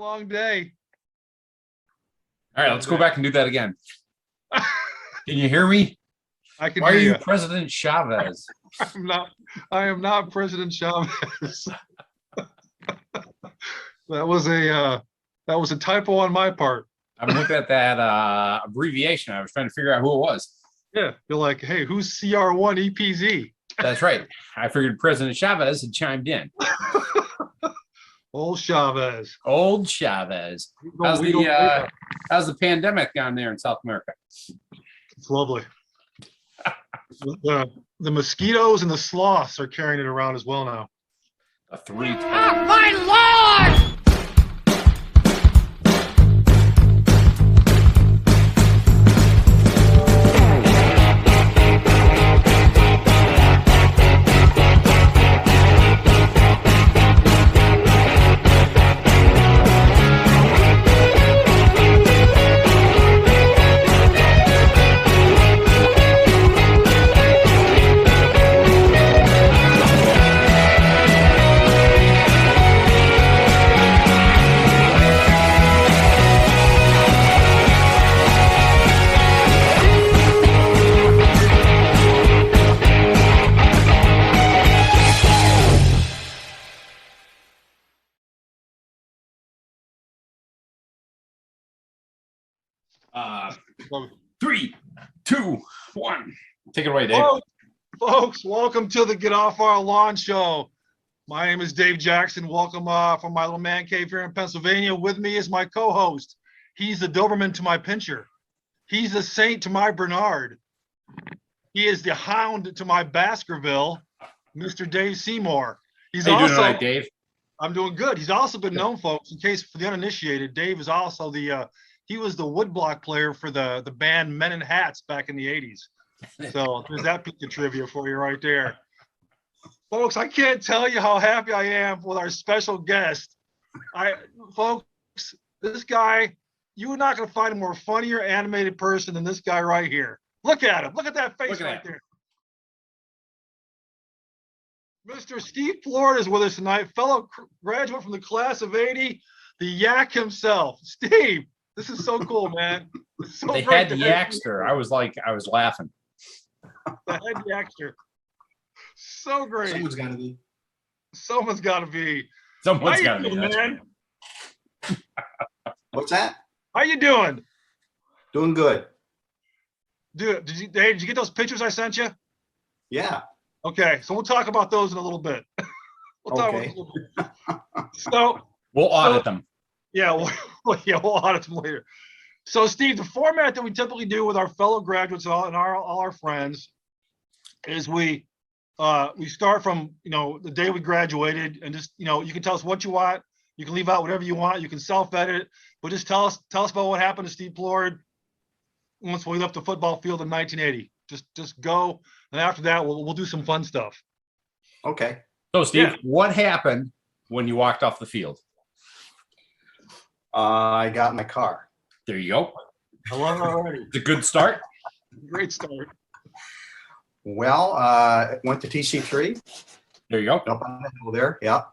long day. All right, let's go back and do that again. Can you hear me? I can Why hear are you you. President Chavez? I am not President Chavez. That was a typo on my part. I'm looking at that abbreviation. I was trying to figure out who it was. Yeah, you're like, hey, who's CR1 EPZ? That's right. I figured President Chavez had chimed in. Old Chavez. Old Chavez. How's the pandemic down there in South America? It's lovely. The mosquitoes and the sloths are carrying it around as well now. A 310. Oh, my Lord! Three, two, one. Take it away, Dave. Folks, welcome to the Get Off Our Lawn show. My name is Dave Jackson. Welcome from my little man cave here in Pennsylvania. With me is my co-host. He's the Doberman to my Pinscher. He's the Saint to my Bernard. He is the Hound to my Baskerville, Mr. Dave Seymour. He's How you also doing tonight, Dave? I'm doing good. He's also been known, folks, in case for the uninitiated, Dave is also he was the woodblock player for the band Men in Hats back in the 80s. So there's that piece of trivia for you right there. Folks, I can't tell you how happy I am with our special guest. Folks, this guy, you're not going to find a more funnier animated person than this guy right here. Look at him. Look at that face right there. Mr. Steve Plourde is with us tonight, fellow graduate from the class of 80, the Yak himself. Steve, this is so cool, man. So they had the Yakster. I was laughing. The head Yakster. So great. Someone's got to be. Someone's got to be. Someone's got to be. Man? What's that? How you doing? Doing good. Dude, Dave, did you get those pictures I sent you? Yeah. Okay, so we'll talk about those in a little bit. We'll talk about those a little bit. So we'll audit them. Yeah, we'll audit them later. So, Steve, the format that we typically do with our fellow graduates and all our friends is we start from the day we graduated, and just you can tell us what you want. You can leave out whatever you want. You can self-edit, but just tell us about what happened to Steve Plourde once we left the football field in 1980. Just go, and after that we'll do some fun stuff. Okay. So, Steve, what happened when you walked off the field? I got in my car. There you go. I love it already. It's a good start. Great start. Well, went to TC3. There you go. Up on the hill there. Yeah.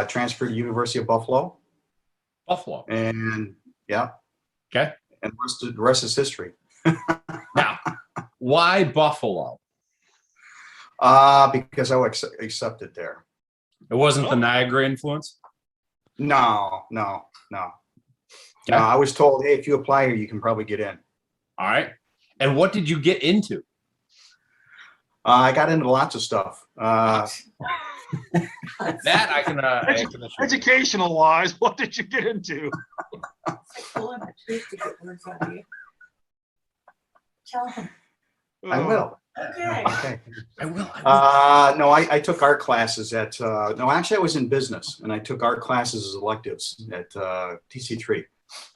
Transferred to University of Buffalo. Buffalo. And yeah. Okay. And the rest is history. Now, why Buffalo? Because I was accepted there. It wasn't the Niagara influence? No. Okay. I was told, hey, if you apply here, you can probably get in. All right. And what did you get into? I got into lots of stuff. That I can Educational wise, what did you get into? Tell him. I will. Okay. I will. No, I took art classes at, no, actually I was in business, and I took art classes as electives at TC3.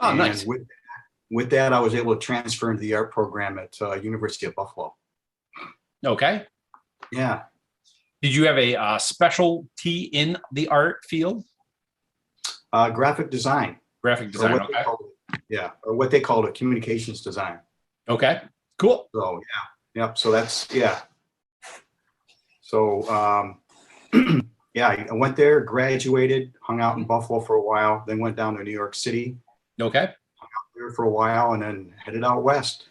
Oh, and nice. With that, I was able to transfer into the art program at University of Buffalo. Okay. Yeah. Did you have a specialty in the art field? Graphic design. Graphic design. Or what they called it, communications design. Okay. Cool. So yeah. Yep. So that's, yeah. So yeah, I went there, graduated, hung out in Buffalo for a while, then went down to New York City Okay. there for a while, and then headed out west.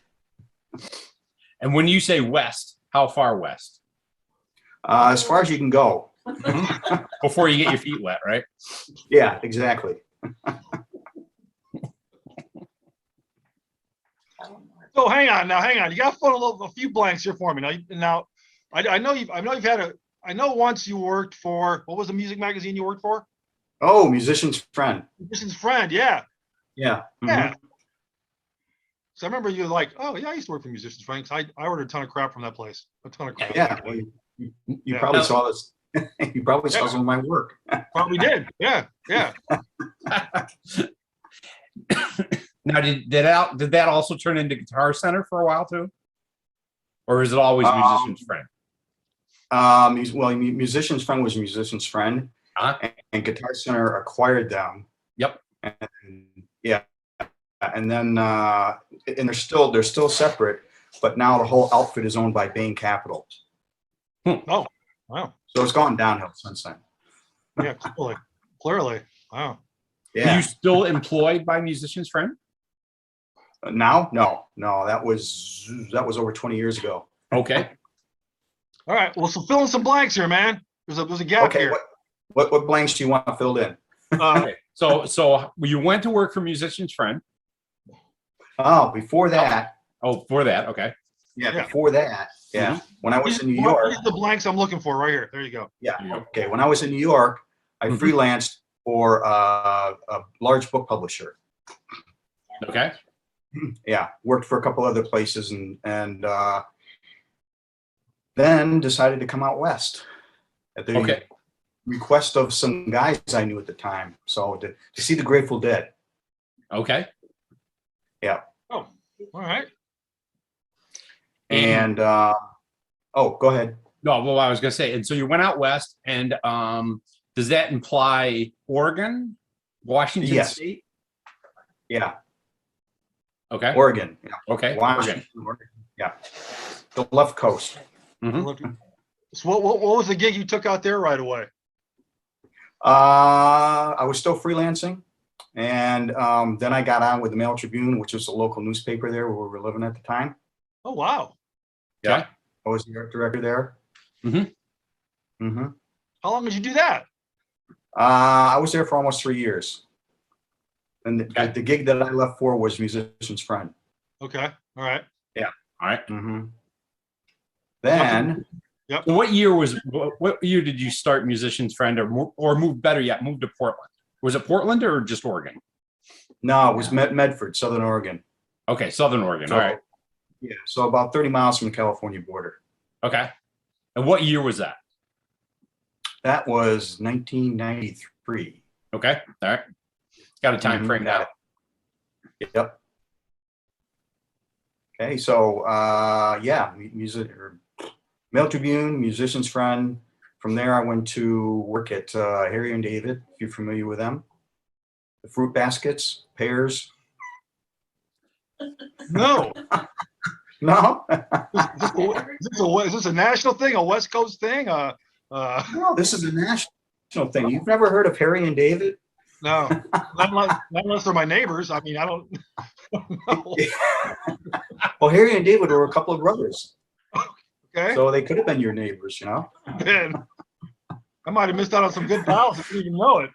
And when you say west, how far west? As far as you can go. Before you get your feet wet, right? Yeah, exactly. So hang on now, hang on. You got to fill a few blanks here for me. Now, I know you've had a. I know once you worked for, what was the music magazine you worked for? Oh, Musician's Friend. Musician's Friend. Yeah, Yeah. yeah. So I remember you were like, oh yeah, I used to work for Musician's Friend. 'Cause I ordered a ton of crap from that place. A ton of crap. Yeah. Well, you Yeah. probably saw this. You probably saw Yeah. some of my work. Probably did. Yeah, yeah. Now, did that also turn into Guitar Center for a while too? Or is it always Musician's Friend? Well, Musician's Friend was Musician's Friend, and Guitar Center acquired them. Yep. And yeah, and then and they're still separate, but now the whole outfit is owned by Bain Capital. Oh, wow. So it's gone downhill since then. Yeah, clearly. Wow. Are Yeah. you still employed by Musician's Friend? Now, no, that was over 20 years ago. Okay. All right. Well, so fill in some blanks here, man. There's a gap Okay, here. what blanks do you want filled in? Okay. So you went to work for Musician's Friend. Oh, before that, Oh, for that. Okay. yeah, Yeah. before that, yeah, when I was in New These York, are the blanks I'm looking for right here. There you go. yeah, Yeah. okay, when I was in New York, I Mhm. freelanced for a large book publisher. Okay. Yeah, worked for a couple other places, and then decided to come out west at the Okay. request of some guys I knew at the time. So to see the Grateful Dead. Okay. Oh, all right. And oh, go ahead. No, well, I was gonna say, and so you went out west, and does that imply Oregon, Washington Yes. State? Yeah, Okay. Oregon. Yeah. Okay. Washington, Oregon. Yeah, the left coast. Mhm. So what was the gig you took out there right away? I was still freelancing, and then I got on with the Mail Tribune, which was a local newspaper there where we were living at the time. Oh, wow. Okay. I was the art director there. Mhm. Mm-hmm. How long did you do that? I was there for almost 3 years. And Okay. the gig that I left for was Musician's Friend. Okay. All right. All right. Mm-hmm. Then, So what year did you start Musician's Friend, or move, better yet, move to Portland? Was it Portland or just Oregon? no, it was Medford, Southern Oregon. Okay, Southern Oregon. So, All right. yeah, so about 30 miles from the California border. Okay. And what year was that? That was 1993. Okay. All right. Got a time frame now. Yep. Okay, so yeah, Mail Tribune, Musician's Friend. From there, I went to work at Harry and David, if you're familiar with them. The fruit baskets, pears. No. No, Is this a national thing? A West Coast thing? no, this is a national thing. You've never heard of Harry and David? No. Not unless they're my neighbors. I mean, I don't know. Well, Harry and David were a couple of brothers, Okay. so they could have been your neighbors, you know? Man, I might have missed out on some good pals. I didn't even know it.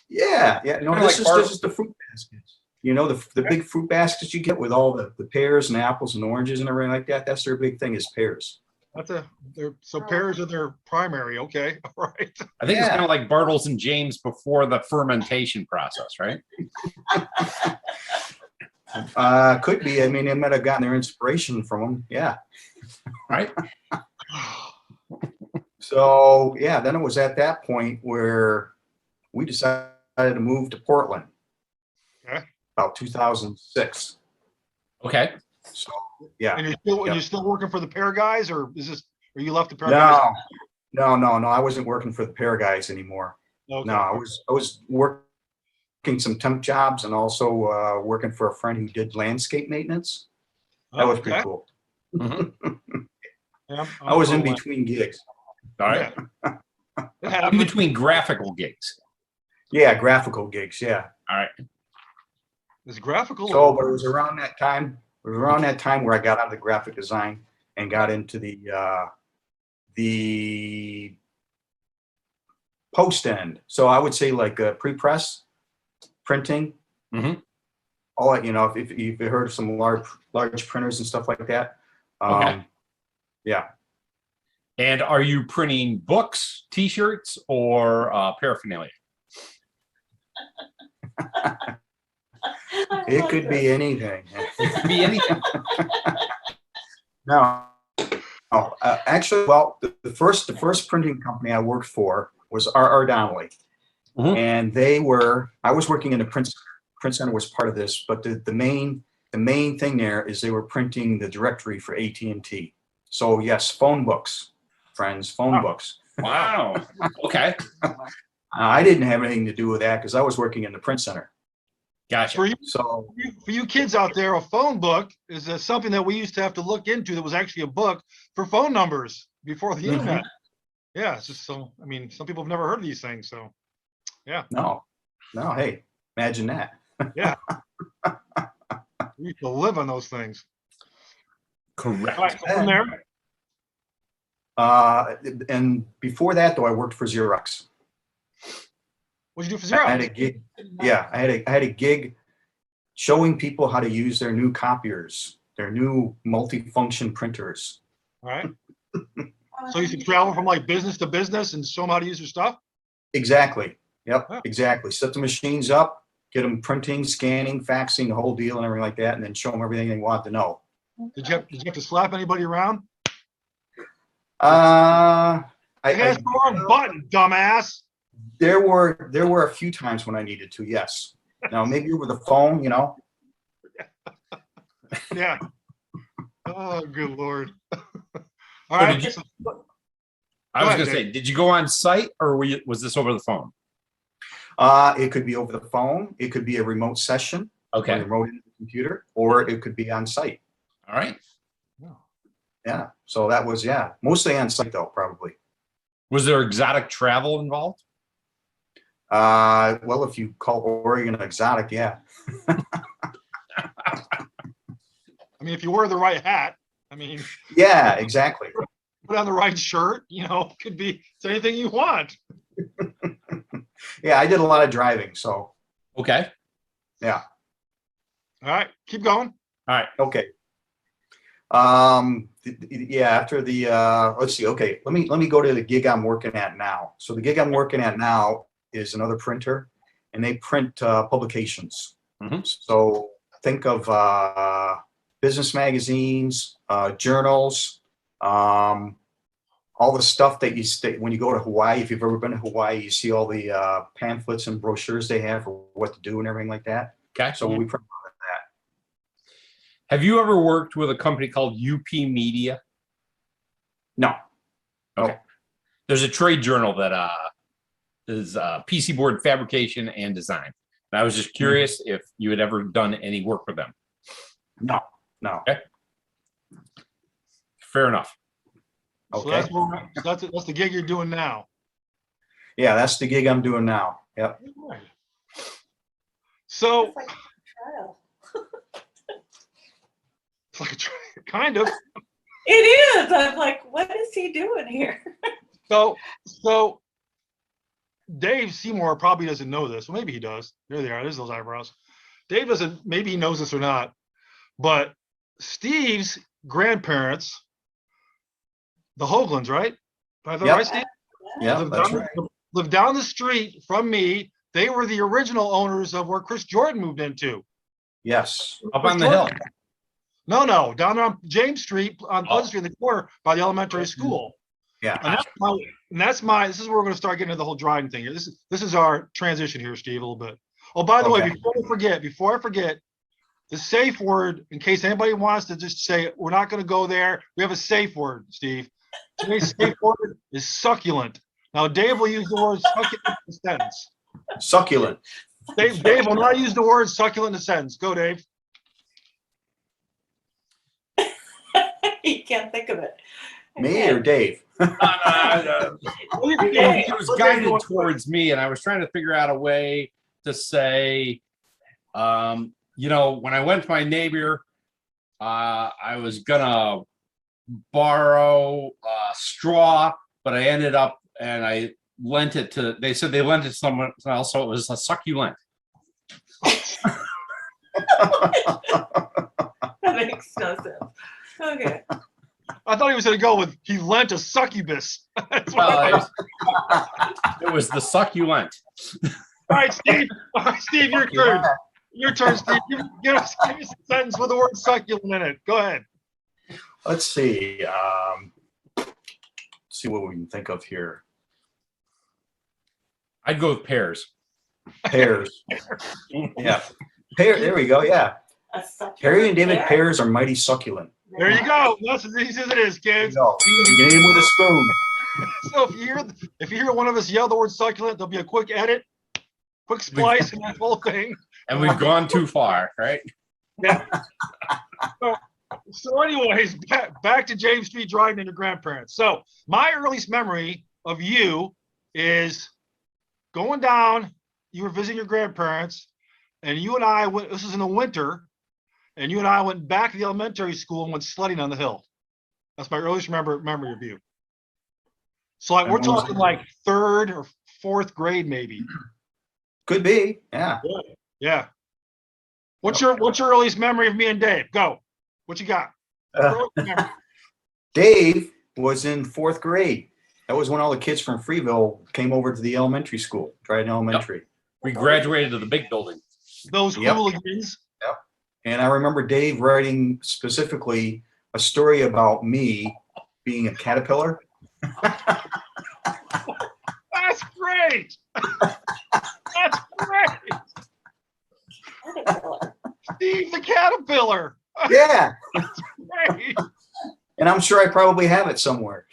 Yeah. No, Kinda this like is the fruit baskets. You know, the big fruit baskets you get with all the pears and apples and oranges and everything like that. That's their big thing is pears. So pears are their primary. Okay. All right. I think it's Yeah. kind of like Bartles and James before the fermentation process, right? Could be. I mean, they might have gotten their inspiration from them. Yeah. Right. So yeah, then it was at that point where we decided to move to Portland. Okay. About 2006. Okay. So yeah. And you're still working for the pear guys, or you left the pear No, guys? no. I wasn't working for the pear guys anymore. Okay. No, I was working some temp jobs and also working for a friend who did landscape maintenance. That was pretty Okay. cool. Mhm. Yeah, I was in I'm- between gigs. All right. Yeah. In between graphical gigs. Yeah, graphical gigs. Yeah. All right. It's graphical. So, but it was around that time. It was around that time where I got out of the graphic design and got into the post end. So I would say like pre-press, printing, Mhm. all that. You know, if you've heard of some large printers and stuff like that. Okay. Yeah. And are you printing books, T-shirts, or paraphernalia? It could be anything. It could be anything. No. Oh, actually, well, the first printing company I worked for was R.R. Donnelly, Mhm. and I was working in the print center. Print center was part of this, but the main thing there is they were printing the directory for AT&T. So yes, phone books, friends, phone books. Wow. Okay. I didn't have anything to do with that because I was working in the print center. Gotcha. For you, So for you kids out there, a phone book is something that we used to have to look into that was actually a book for phone numbers before the internet. Yeah, it's just so, I mean, some people have never heard of these things, so yeah. no, hey, imagine that. Yeah. We used to live on those things. Correct. All right, so from there, And before that, though, I worked for Xerox. what'd you do for I had Xerox? a gig. Yeah, I had a gig showing people how to use their new copiers, their new multi-function printers. All right. So you should travel from like business to business and show them how to use your stuff? Exactly. Yep, Oh. exactly. Set the machines up, get them printing, scanning, faxing, the whole deal and everything like that, and then show them everything they want to know. Did you have to slap anybody around? I That's the wrong button, dumbass. there were a few times when I needed to, yes. Now maybe over the phone, you know. Yeah. Oh, good Lord. All So right. did you- so- I was Go going ahead, to say, did you go on site or was this over the phone? It could be over the phone, it could be a remote session, Okay. remote into the computer, or it could be on site. All right. Yeah. So that was, yeah, mostly on site though, probably. Was there exotic travel involved? Well, if you call Oregon exotic, yeah. I mean, if you wear the right hat, I mean, Yeah, exactly. put on the right shirt, you know, could be it's anything you want. Yeah, I did a lot of driving, so Okay. yeah. All right, keep going. All right. Okay. Yeah, after the let's see. Okay, let me go to the gig I'm working at now. So the gig I'm working at now is another printer, and they print publications. Mhm. So think of business magazines, journals, all the stuff that when you go to Hawaii. If you've ever been to Hawaii, you see all the pamphlets and brochures they have for what to do and everything like that. Okay. So we print. Have you ever worked with a company called UP Media? No. Okay. There's a trade journal that is PC board fabrication and design. And I was just curious if you had ever done any work for them. No. Okay. Fair enough. So Okay. that's the gig you're doing now. Yeah, that's the gig I'm doing now. Yep. So It's like a trial. it's like kind of. It is. I'm like, what is he doing here? So Dave Seymour probably doesn't know this. Well, maybe he does. There they are. There's those eyebrows. Dave doesn't. Maybe he knows this or not. But Steve's grandparents, the Hoaglands, right? By the Yep. right, Steve? Yeah, Lived that's down- right. lived down the street from me. They were the original owners of where Chris Jordan moved into. Yes. Up on the hill. No, down there on James Street, on Oh. Pleasant Street in the corner by the elementary school. Yeah. And that's my, this is where we're going to start getting into the whole driving thing here. This is our transition here, Steve, a little bit. Oh, by the way, Okay. before I forget, the safe word, in case anybody wants to just say, we're not going to go there. We have a safe word, Steve. Today's safe word is succulent. Now, Dave will use the word succulent in a sentence. Succulent. Dave will not use the word succulent in a sentence. Go, Dave. You can't think of it. Me or Dave? He was guided towards me, and I was trying to figure out a way to say, you know, when I went to my neighbor, I was gonna borrow straw, but I ended up and I lent it to. They said they lent it to someone else, so it was a succulent. That makes no sense. Okay. I thought he was going to go with he lent a succubus. That's what Well, it was the succulent. All right, Steve. All right, Steve, your turn. Your turn, Steve. Give us a sentence with the word succulent in it. Go ahead. Let's see. See what we can think of here. I'd go with pears. Pears. Yeah. Pear. There we go. Yeah. A succulent Harry and David pear. pears are mighty succulent. There you go. That's as easy as it is, kids. No, you can eat them with a spoon. So if you hear one of us yell the word succulent, there'll be a quick edit, quick splice, and that whole thing. And we've gone too far, right? Yeah. So anyways, back to James Street driving into grandparents. So my earliest memory of you is going down. You were visiting your grandparents, and you and I went. This was in the winter, and you and I went back to the elementary school and went sledding on the hill. That's my earliest memory of you. So like, we're talking like 3rd or 4th grade, maybe. Could be. Yeah. Yeah. What's your earliest memory of me and Dave? Go. What you got? Dave was in 4th grade. That was when all the kids from Freeville came over to the elementary school, Dryden Elementary. We graduated to the big building. Those Yep. hooligans. And I remember Dave writing specifically a story about me being a caterpillar. That's great. That's great. Caterpillar. Steve the caterpillar. Yeah. Great. And I'm sure I probably have it somewhere.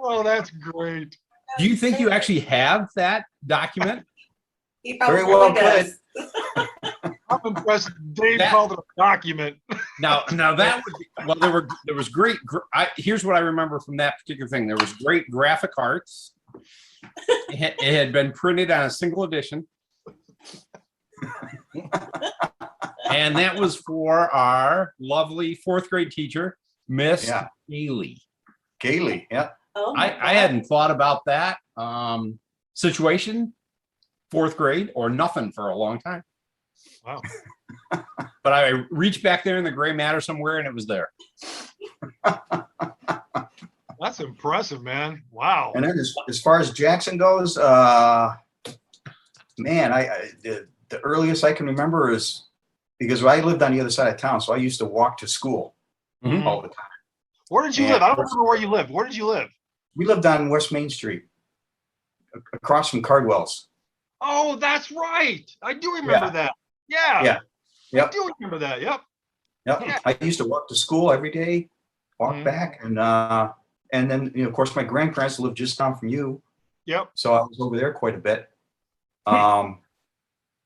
Oh, that's great. Do you think you actually have that document? He probably Very well does. I'm impressed. Dave That- called it a document. Now that would be, well, there was great. Here's what I remember from that particular thing. There was great graphic arts. It had been printed on a single edition, and that was for our lovely 4th grade teacher, Miss Yeah. Haley. Gailey. Yeah. Oh my I God. hadn't thought about that situation, 4th grade or nothing for a long time. Wow. But I reached back there in the gray matter somewhere, and it was there. That's impressive, man. Wow. And then as far as Jackson goes, man, the earliest I can remember is because I lived on the other side of town, so I used to walk to school Mhm. all the time. Where did you live? I don't remember where you lived. Where did you live? We lived on West Main Street, across from Cardwell's. Oh, that's right. I do remember that. Yeah. Yeah. Yep. I do remember that. Yep. Yep. Yeah. I used to walk to school every day, walk Mhm. back, and then of course my grandparents lived just down from you, Yep. so I was over there quite a bit. But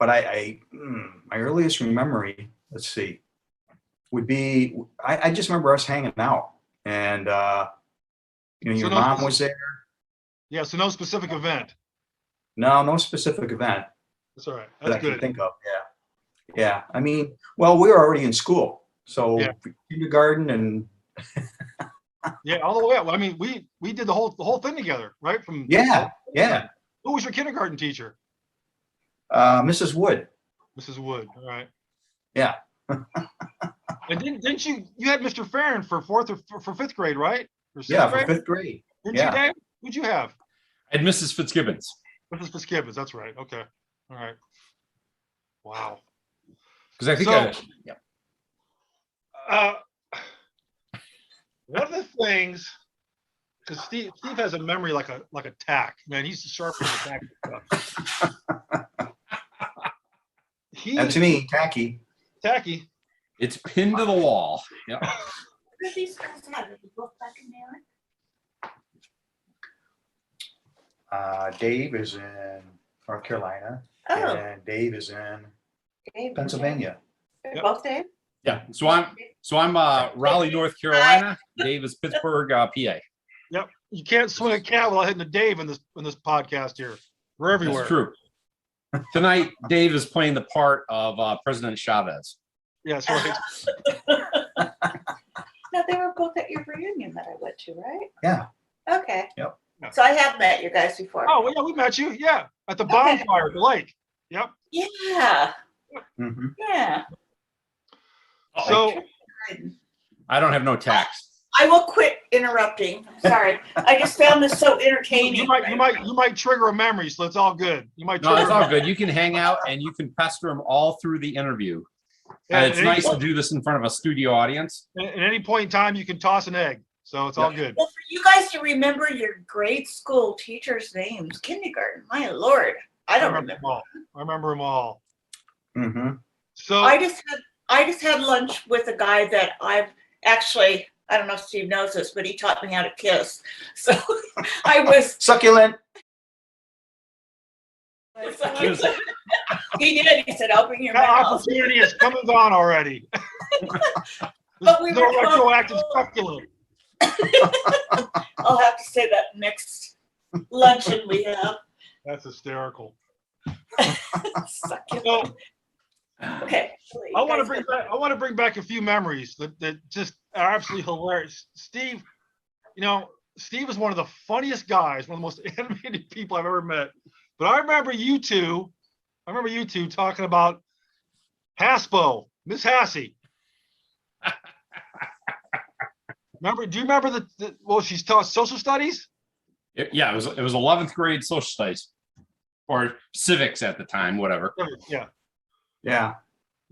my earliest memory, let's see, would be I just remember us hanging out, and your So no- mom was there. Yeah. So no specific event. No specific event That's all right. that I That's can good. think of. Yeah. I mean, well, we were already in school, so Yeah. kindergarten and Yeah. All the way up. I mean, we did the whole thing together, right? From yeah. Who was your kindergarten teacher? Mrs. Wood. Mrs. Wood. All right. Yeah. And didn't you had Mr. Farron for 4th or for 5th grade, right? Or 6th Yeah, for grade? 5th grade. Didn't yeah. you, Dave? Who'd you have? And Mrs. Fitzgibbons. Mrs. Fitzgibbons. That's right. Okay. All right. Wow. Because I think So- yeah. One of the things, because Steve has a memory like a tack, man. He's sharp as a tack. That's me, tacky. Tacky. It's pinned to the wall. Yeah. What do these guys have? Did you look back in there? Dave is in North Carolina, Oh, and Dave is in Dave. Pennsylvania. They're both Dave? Yeah. So I'm Raleigh, North Carolina. Dave is Pittsburgh, PA. Yep. You can't swing a cat without hitting a Dave in this podcast here. We're everywhere. That's true. Tonight, Dave is playing the part of President Chavez. Yes, right. No, they were both at your reunion that I went to, right? Yeah. Okay. Yep. So I have met you guys before. Oh, well, yeah, we met you. Yeah, at the Okay. bonfire at the lake. Yep. Yeah. Mm-hmm. Yeah. So I don't have no tax. I will quit interrupting. Sorry. I just found this so entertaining. you might trigger a memory, so it's all good. You might. No, Trigger it's all good. You can hang out and you can pester them all through the interview. Yeah, It's nice to do this in front of a studio audience. At any point in time, you can toss an egg, so it's all good. Well, for you guys to remember your grade school teachers' names, kindergarten, my Lord. I don't remember. them all. I remember them all. Mm-hmm. So I just had lunch with a guy that I've actually, I don't know if Steve knows this, but he taught me how to kiss. So I was Succulent. he did. He said, I'll bring your that mouth. opportunity has come and gone already. But we no were talking- retroactive succulent. I'll have to say that next luncheon we have. That's hysterical. Succulent. So Okay. I want to bring back a few memories that just are absolutely hilarious. Steve, Steve is one of the funniest guys, one of the most animated people I've ever met. But I remember you two talking about Haspo, Miss Hassey. Do you remember well, she's taught social studies? Yeah, it was 11th grade social studies or civics at the time, whatever. Yeah. Yeah.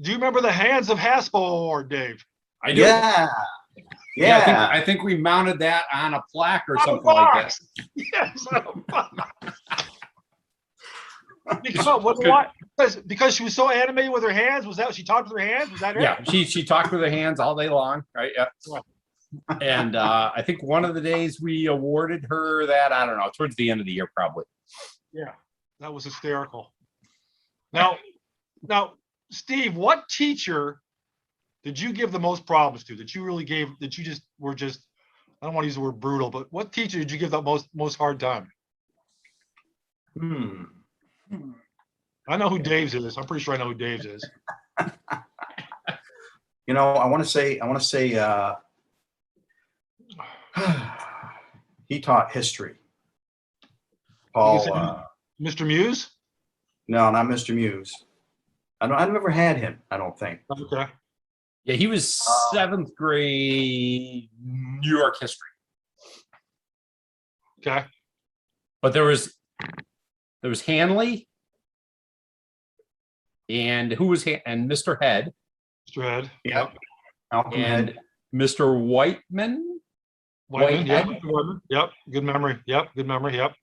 Do you remember the Hands of Haspo Award, Dave? I do. Yeah. Yeah, Yeah. I think we mounted that on a plaque or On a something like that. box. Yes. On a box. Because she was so animated with her hands. Was that she talked with her hands? Was that it? Yeah, she talked with her hands all day long, right? Yeah. And I think one of the days we awarded her that, I don't know, towards the end of the year, probably. Yeah, that was hysterical. Now, Steve, what teacher did you give the most problems to? That you were just, I don't want to use the word brutal, but what teacher did you give the most hard time? I know who Dave's is. I'm pretty sure I know who Dave's is. I want to say, he taught history. Paul, Mr. Muse? no, not Mr. Muse. I've never had him, I don't think. Okay. Yeah, he was 7th grade New York history. Okay. But there was Hanley and and Mr. Head. Mr. Head. Yep. Malcolm And Head. Mr. Whiteman. Whiteman, yeah. Whitehead? Whiteman. Yep. Good memory. Yep.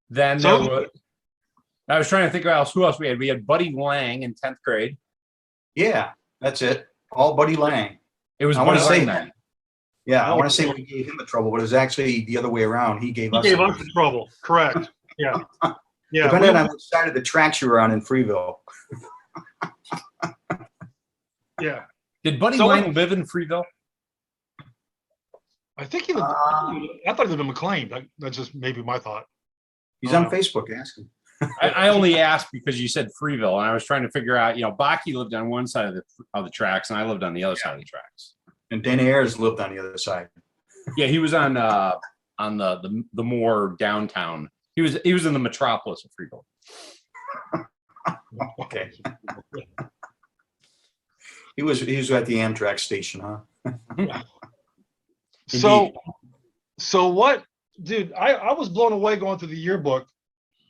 Then So- I was trying to think of who else we had. We had Buddy Lang in 10th grade. Yeah, that's it. All Buddy Lang. It was I wanna Buddy say Lang that. then. Yeah, I want to say we gave him the trouble, but it was actually the other way around. He gave He us. gave us the trouble. Correct. Yeah. Yeah. Depending on which side of the tracks you were on in Freeville. Yeah. Did Buddy So- Lang live in Freeville? I think he lived. I thought he lived in McLean. That's just maybe my thought. He's on Facebook. Ask him. I only asked because you said Freeville, and I was trying to figure out. Baki lived on one side of the tracks, and I lived on the other side of the tracks. And Dan Ayers lived on the other side. Yeah, he was on the more downtown. He was in the metropolis of Freeville. Okay. He was at the Amtrak station, huh? So what, dude? I was blown away going through the yearbook,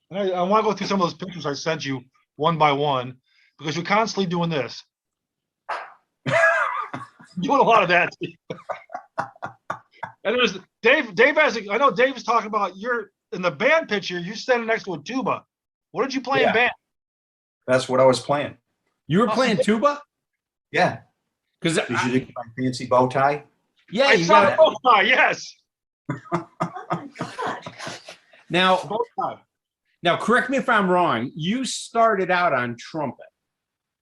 and I want to go through some of those pictures I sent you one by one because you're constantly doing this. Doing a lot of that. And there's Dave. I know Dave is talking about you're in the band picture. You're standing next to a tuba. What did you play in Yeah. band? That's what I was playing. You were playing tuba? Yeah. Because Did you think my fancy bow tie? yeah, I you saw got both sides. Yes. Oh my God. now. Both sides. Now, correct me if I'm wrong. You started out on trumpet,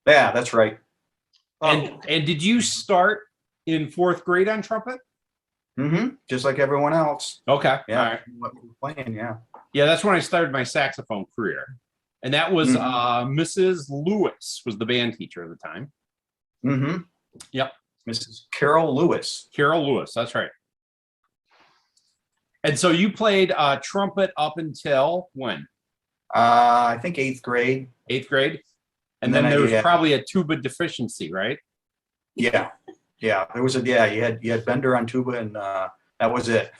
Yeah, that's right. and did you start in 4th grade on trumpet? Just like everyone else. Okay. Yeah. All right. What we're playing, yeah. Yeah, that's when I started my saxophone career. And that was Mrs. Lewis was the band teacher at the time. Yep. Mrs. Carol Lewis. Carol Lewis, that's right. And so you played trumpet up until when? I think 8th grade. 8th grade? And And then then there was yeah. probably a tuba deficiency, right? Yeah. Yeah. There was you had Bender on tuba and that was it.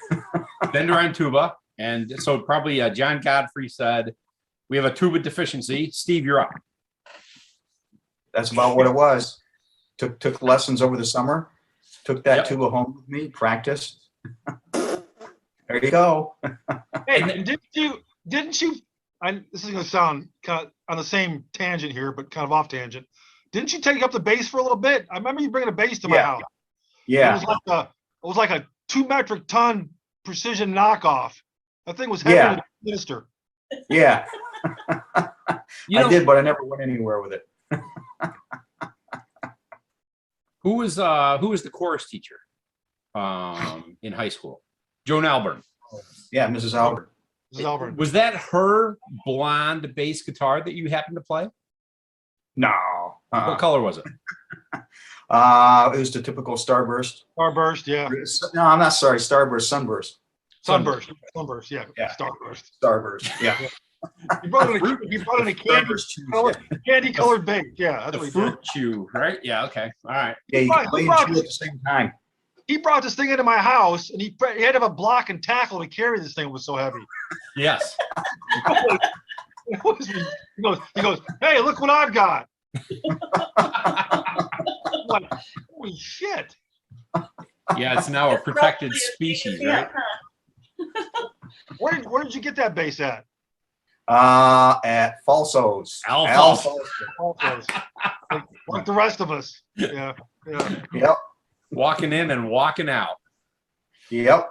Bender on tuba. And so probably John Godfrey said, we have a tuba deficiency. Steve, you're up. That's about what it was. Took lessons over the summer. Took that Yep. tuba home with me, practiced. There you go. Hey, and didn't you, this is going to sound kind of on the same tangent here, but kind of off tangent. Didn't you take up the bass for a little bit? I remember you bringing a bass to my Yeah. house. Yeah. It was like a 2 metric ton precision knockoff. That thing was heavy Yeah. to administer. Yeah. You know, I did, but I never went anywhere with it. who was the chorus teacher in high school? Joan Albert. Yeah, Mrs. Albert. This is Albert. Was that her blonde bass guitar that you happened to play? No. What color was it? It was the typical starburst. Starburst, yeah. No, I'm not sorry. Starburst, sunburst. Sunburst, yeah. Yeah. Starburst. Starburst. Yeah. You brought in a Starburst chews, yeah. candy colored base. Yeah, that's The what he did. fruit chew, right? Yeah, okay. All right. Yeah, you Right, can play who and brought chew at the same time. He brought this thing into my house, and he had to have a block and tackle to carry this thing. It was so heavy. Yes. He goes, hey, look what I've got. I'm like, holy shit. Yeah, it's now a protected species, right? Where did you get that bass at? At Falso's. Alphonse. Like the rest of us. Yeah. Yep. Walking in and walking out. Yep.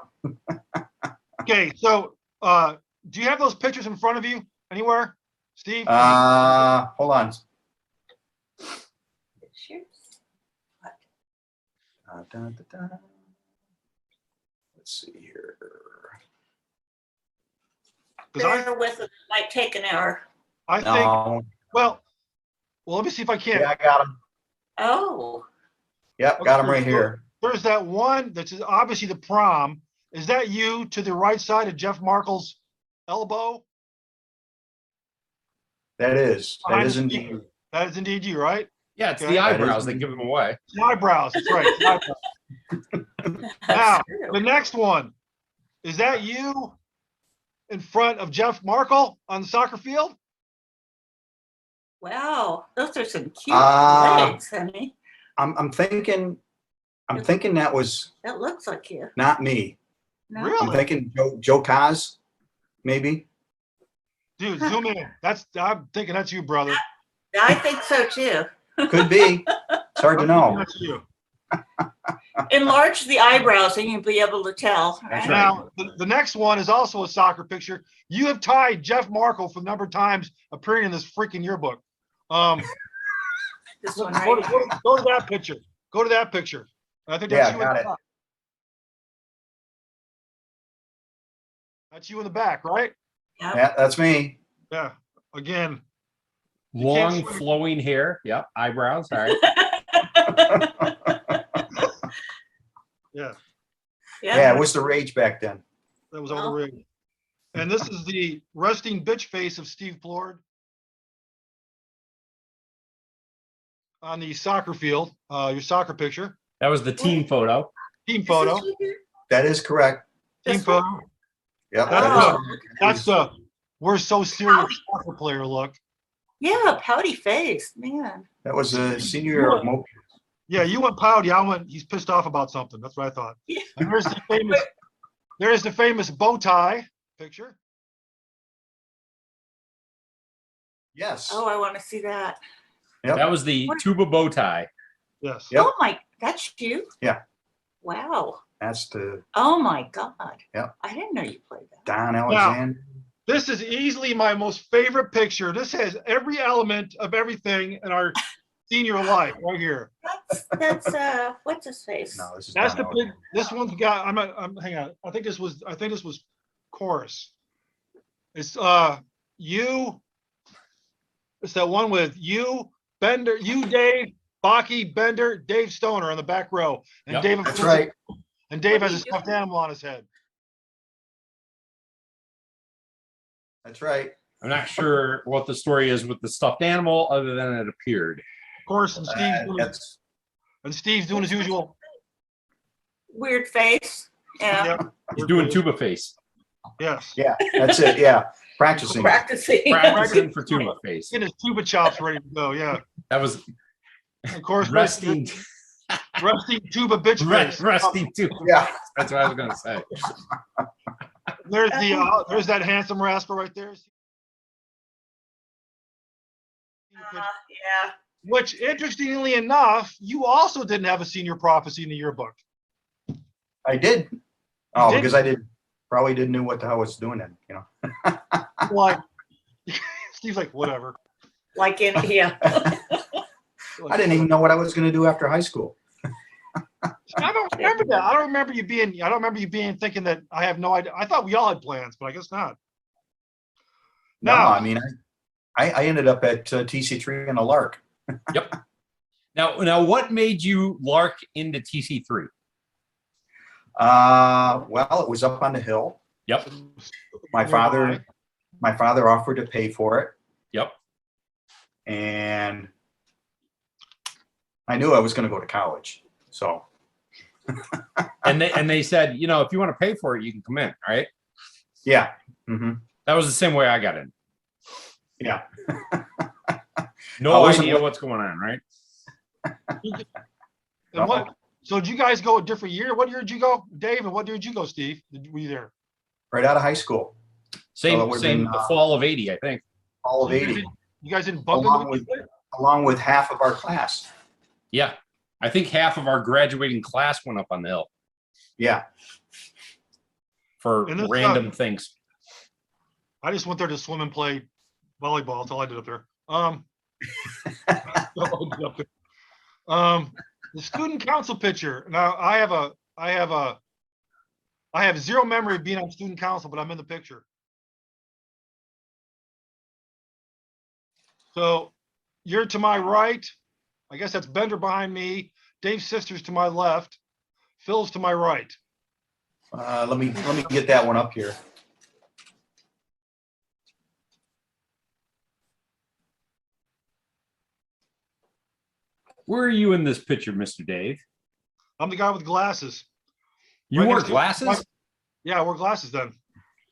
Okay, so do you have those pictures in front of you anywhere, Steve? Hold on. Let's see here. Because Bear with it, might take an hour. I think, No. well, let me see if I can. Yeah, I got him. Oh, Yep, got him right here. There's that one that's obviously the prom. Is that you to the right side of Jeff Markle's elbow? That is Behind the indeed. speaker. That is indeed you, right? Yeah, it's Okay. the That eyebrows is- that give them away. The eyebrows. That's right. The eyebrows. Now, that's true. the next one, is that you in front of Jeff Markle on the soccer field? Wow, those are some cute Uh, legs, honey. I'm thinking that was That looks like you. not me. No? Really? I'm thinking Joe Kaz, maybe. Dude, zoom in. I'm thinking that's you, brother. I think so too. Could be. It's hard to I'm thinking know. That's you. Enlarge the eyebrows and you'll be able to tell. That's right? Now, the next one is also a soccer picture. You have tied Jeff Markle for the number of times appearing in this freaking yearbook. This Go one to, right here. go to that picture. Go to that picture. I think that's Yeah, you. in got the it. back. That's you in the back, right? Yeah, that's me. Yeah. Again, Long swim. flowing hair. Yep. Eyebrows. All right. yeah, Yeah, it was the rage back then. that was all the rig. And this is the resting bitch face of Steve Plourde on the soccer field. Your soccer picture, That was the team photo. team This photo, is you here? That is correct. team This one? photo. Yep. That's that is the- correct. That's the we're so serious soccer player look. Yeah, pouty face, man. That was a senior year of Mope. Yeah, you went pouty. I went. He's pissed off about something. That's what I thought. Yeah. And there's the famous bow tie picture. Yes. Oh, I want to see that. Yep. That was the What? tuba bow tie. Yes. Yep. Oh my, that's you? Yeah. Wow. That's the Oh my God. Yep. I didn't know you played that. Don Alexander. This is easily my most favorite picture. This has every element of everything in our senior life right here. That's That's what's his face? No, this is That's Don the big. Oaken. This one's got. I'm. Hang on. I think this was chorus. It's you. It's that one with you, Bender, you, Dave, Baki, Bender, Dave Stoner on the back row, and Yep, Dave. That's right. And Dave What has are a you stuffed doing? animal on his head. That's right. I'm not sure what the story is with the stuffed animal, other than it appeared. Of course, and That's Steve's doing his usual. Weird face. Yeah. Yep. He's doing tuba face, Yes. yeah. That's it. Yeah, practicing. Practicing. practicing for tuba face. Getting his tuba chops ready to go. Yeah. That was Of course, resting, rusty tuba bitch face. resting tuba. Yeah. That's what I was gonna say. There's that handsome rascal right there. Yeah. Which, interestingly enough, you also didn't have a senior prophecy in the yearbook. I did. Oh, did? because I probably didn't know what the hell I was doing then, you know. Like, Steve's like, whatever. Like in here. I didn't even know what I was going to do after high school. I don't remember that. I don't remember you being thinking that I have no idea. I thought we all had plans, but I guess not. No, Now- I mean, I ended up at TC3 in a lark. Yep. Now, what made you lark into TC3? Well, it was up on the hill. Yep. My father offered to pay for it, Yep. and I knew I was going to go to college. So, And they said, you know, if you want to pay for it, you can come in. All right. yeah. Hmm. That was the same way I got in. Yeah. No I wasn't idea look- what's going on, right? And what? So did you guys go a different year? What year did you go, Dave? And what year did you go, Steve? Were you there? Right out of high school, Same, So it would've same. been, The fall of '80, I think. all of 80, You guys didn't bump Along into each other? along with half of our class. Yeah, I think half of our graduating class went up on the hill Yeah. for And this, random things. I just went there to swim and play volleyball. That's all I did up there. The student council picture. Now I have zero memory of being on student council, but I'm in the picture. So you're to my right. I guess that's Bender behind me. Dave's sister's to my left. Phil's to my right. Let me get that one up here. Where are you in this picture, Mr. Dave? I'm the guy with glasses. You Right wore next to- glasses? Yeah, I wore glasses then.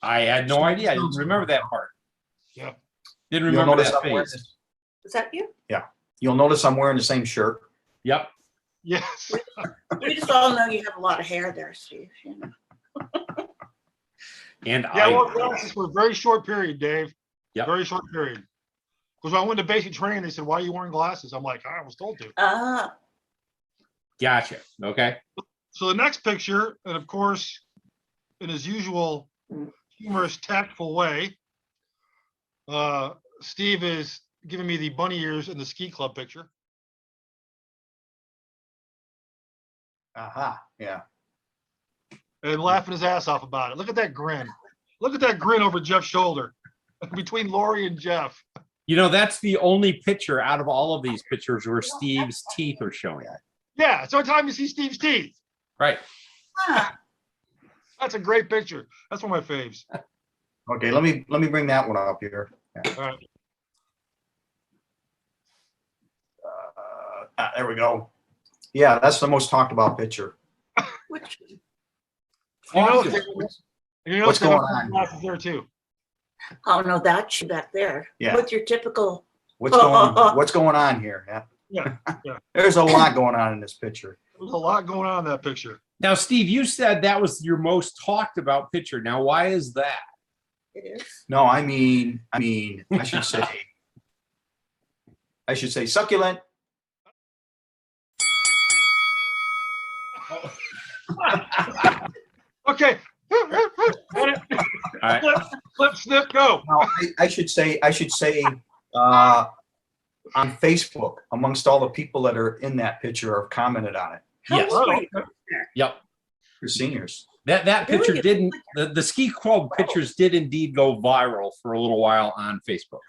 I had no idea. I didn't remember that part. Yeah. Didn't You'll remember notice that I'm wearing face. Is that you? You'll notice I'm wearing the same shirt. Yep. Yes. We just all know you have a lot of hair there, Steve. You know. And Yeah, I wore I. glasses for a very short period, Dave. Yep. Very short period. Because when I went to basic training, they said, "Why are you wearing glasses?" I'm like, "I was told to." Gotcha. Okay. So the next picture, and of course, in his usual humorous, tactful way, Steve is giving me the bunny ears in the ski club picture. Aha. Yeah. And laughing his ass off about it. Look at that grin. Look at that grin over Jeff's shoulder between Lori and Jeff. You know, that's the only picture out of all of these pictures where Steve's teeth are showing. Yeah, it's the only time you see Steve's teeth. Right. That's a great picture. That's one of my faves. Okay. Let me bring that one up here. All right. There we go. Yeah, that's the most talked about picture. Which You know, Fabulous. you know What's they don't going put on? glasses there too. oh no, that's you back there. Yeah. With your typical What's going on here? Yeah. Yeah. There's a lot going on in this picture. There's a lot going on in that picture. Now, Steve, you said that was your most talked about picture. Now, why is that? it is. No, I mean, I should say succulent. Okay. All right. Flip, snip, go. No, I should say, on Facebook amongst all the people that are in that picture or commented on it. How Yes. old were you? Yep. For seniors. That Really? picture didn't, the ski club pictures did indeed go viral for a little while on Facebook.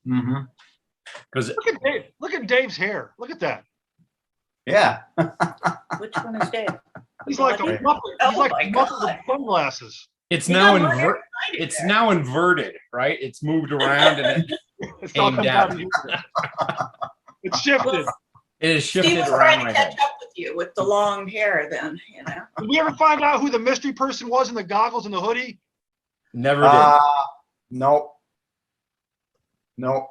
Mm-hmm. Because Look at Dave. Look at Dave's hair. Look at that. Yeah. Which one is Dave? He's like a Body? muppet. He's Oh like my a muppet with God. sunglasses. it's You now got more hair invert. than I do It's there. now inverted, right? It's moved around and It's all Aimed comes down. out of here. It's shifted. it is Steve shifted was around trying my to catch head. up with you with the long hair then, you know. Did we ever find out who the mystery person was in the goggles and the hoodie? Never did. Nope. Nope.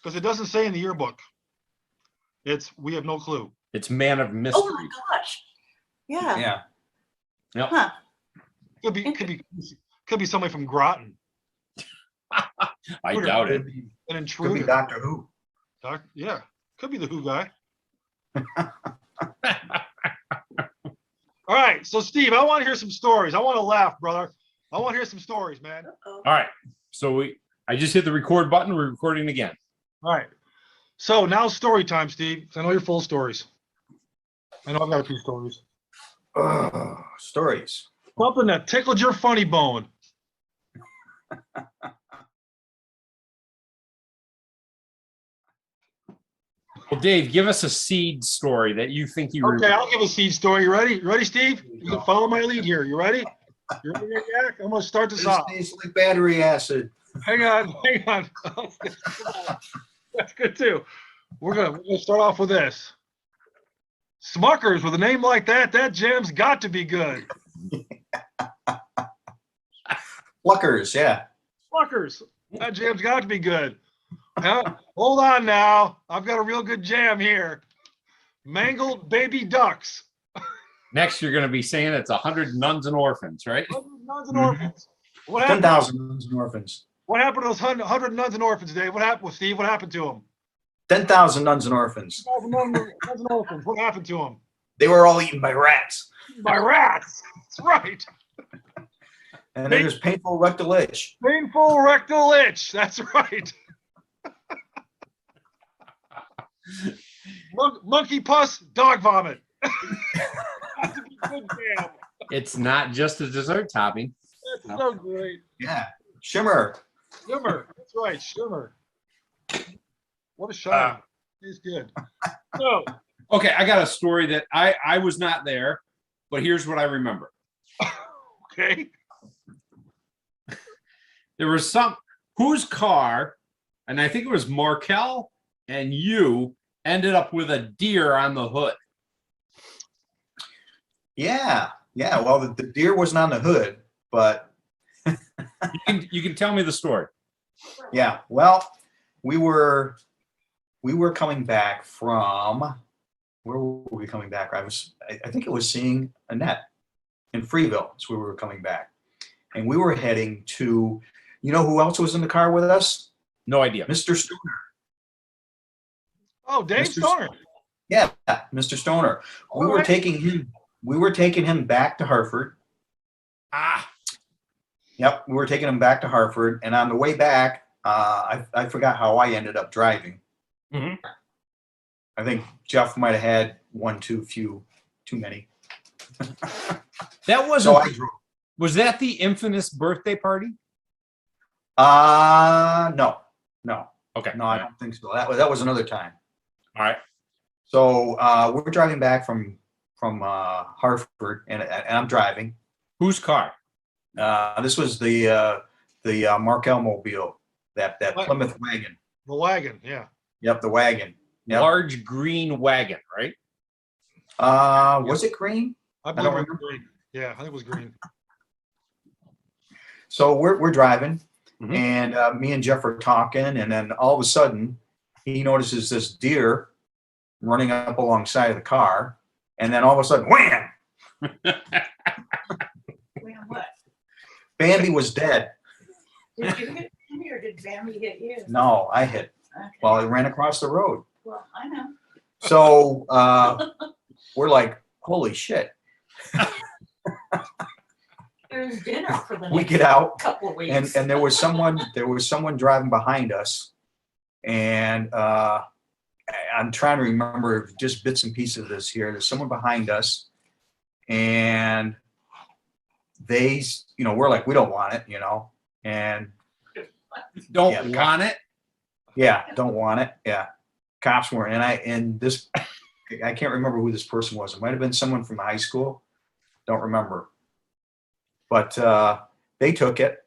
Because it doesn't say in the yearbook. It's we have no clue. It's man of mystery. Oh my gosh. Yeah. Yeah. Huh. Could be somebody from Groton. I doubt it. Could be, An could be intruder. Doctor Who. Yeah. Could be the Who guy. All right. So Steve, I want to hear some stories. I want to laugh, brother. I want to hear some stories, man. Uh-oh. All right. So I just hit the record button. We're recording again. All right. So now story time, Steve. I know you're full of stories. I know I've got a few stories. Stories. Something that tickled your funny bone. Well, Dave, give us a seed story that you think you Okay, I'll give a seed story. You ready? You ready, Steve? You can follow my lead here. You ready? You ready, Yak? I'm gonna start this This off. tastes like battery acid. Hang on. That's good too. We're gonna start off with this. Smuckers with a name like that jam's got to be good. Pluckers, yeah. Smuckers, that jam's got to be good. Hold on now. I've got a real good jam here. Mangled baby ducks. Next, you're going to be saying it's 100 nuns and orphans, right? Nuns and orphans. What happened? 10,000 nuns and orphans. What happened to those 100 nuns and orphans, Dave? What happened with Steve? What happened to them? 10,000 nuns and orphans. Nuns and orphans. What happened to them? They were all eaten by rats. By rats. That's right. And then there's painful rectal itch. Painful rectal itch. That's right. Monkey pus, dog vomit. Has to be good jam. It's not just a dessert topping. That's so great. Yeah. Shimmer. Shimmer. That's right. Shimmer. What a shot. He's good. So, Okay, I got a story that I was not there, but here's what I remember. okay. There was whose car, and I think it was Markel and you ended up with a deer on the hood. Yeah. Yeah. Well, the deer wasn't on the hood, but You can tell me the story. yeah. Well, we were coming back from, where were we coming back? I think it was seeing Annette in Freeville. So we were coming back, and we were heading to, you know who else was in the car with us? No idea. Mr. Stoner. Oh, Dave Mr. Stoner. Yeah, Mr. Stoner. We All were right. taking him back to Hartford. Ah, Yep, we were taking him back to Hartford, and on the way back, I forgot how I ended up driving. Mhm. I think Jeff might have had too many. that So wasn't. I drove. Was that the infamous birthday party? No. Okay. No, I don't think so. That was another time. All right. So we're driving back from Hartford, and I'm driving. Whose car? This was the Markel Mobile, that What? Plymouth wagon. The wagon. Yeah. Yep, the wagon. Yep. Large green wagon, right? Was it green? I don't believe it was remember. green. Yeah, I think it was green. So we're driving, Mhm. and me and Jeff are talking, and then all of a sudden, he notices this deer running up alongside of the car, and then all of a sudden, wham! Well, what? Bambi was dead. Did you hit me or did Bambi hit you? No, I hit. Okay. Well, it ran across the road. Well, I know. So we're like, holy shit. It was dinner for the we next get out, couple of weeks. and there was someone driving behind us, and I'm trying to remember just bits and pieces of this here. There's someone behind us, and they, we're like, we don't want it, and Don't Yeah, want it. yeah, don't want it. Yeah, cops weren't, I can't remember who this person was. It might have been someone from high school. Don't remember, but they took it,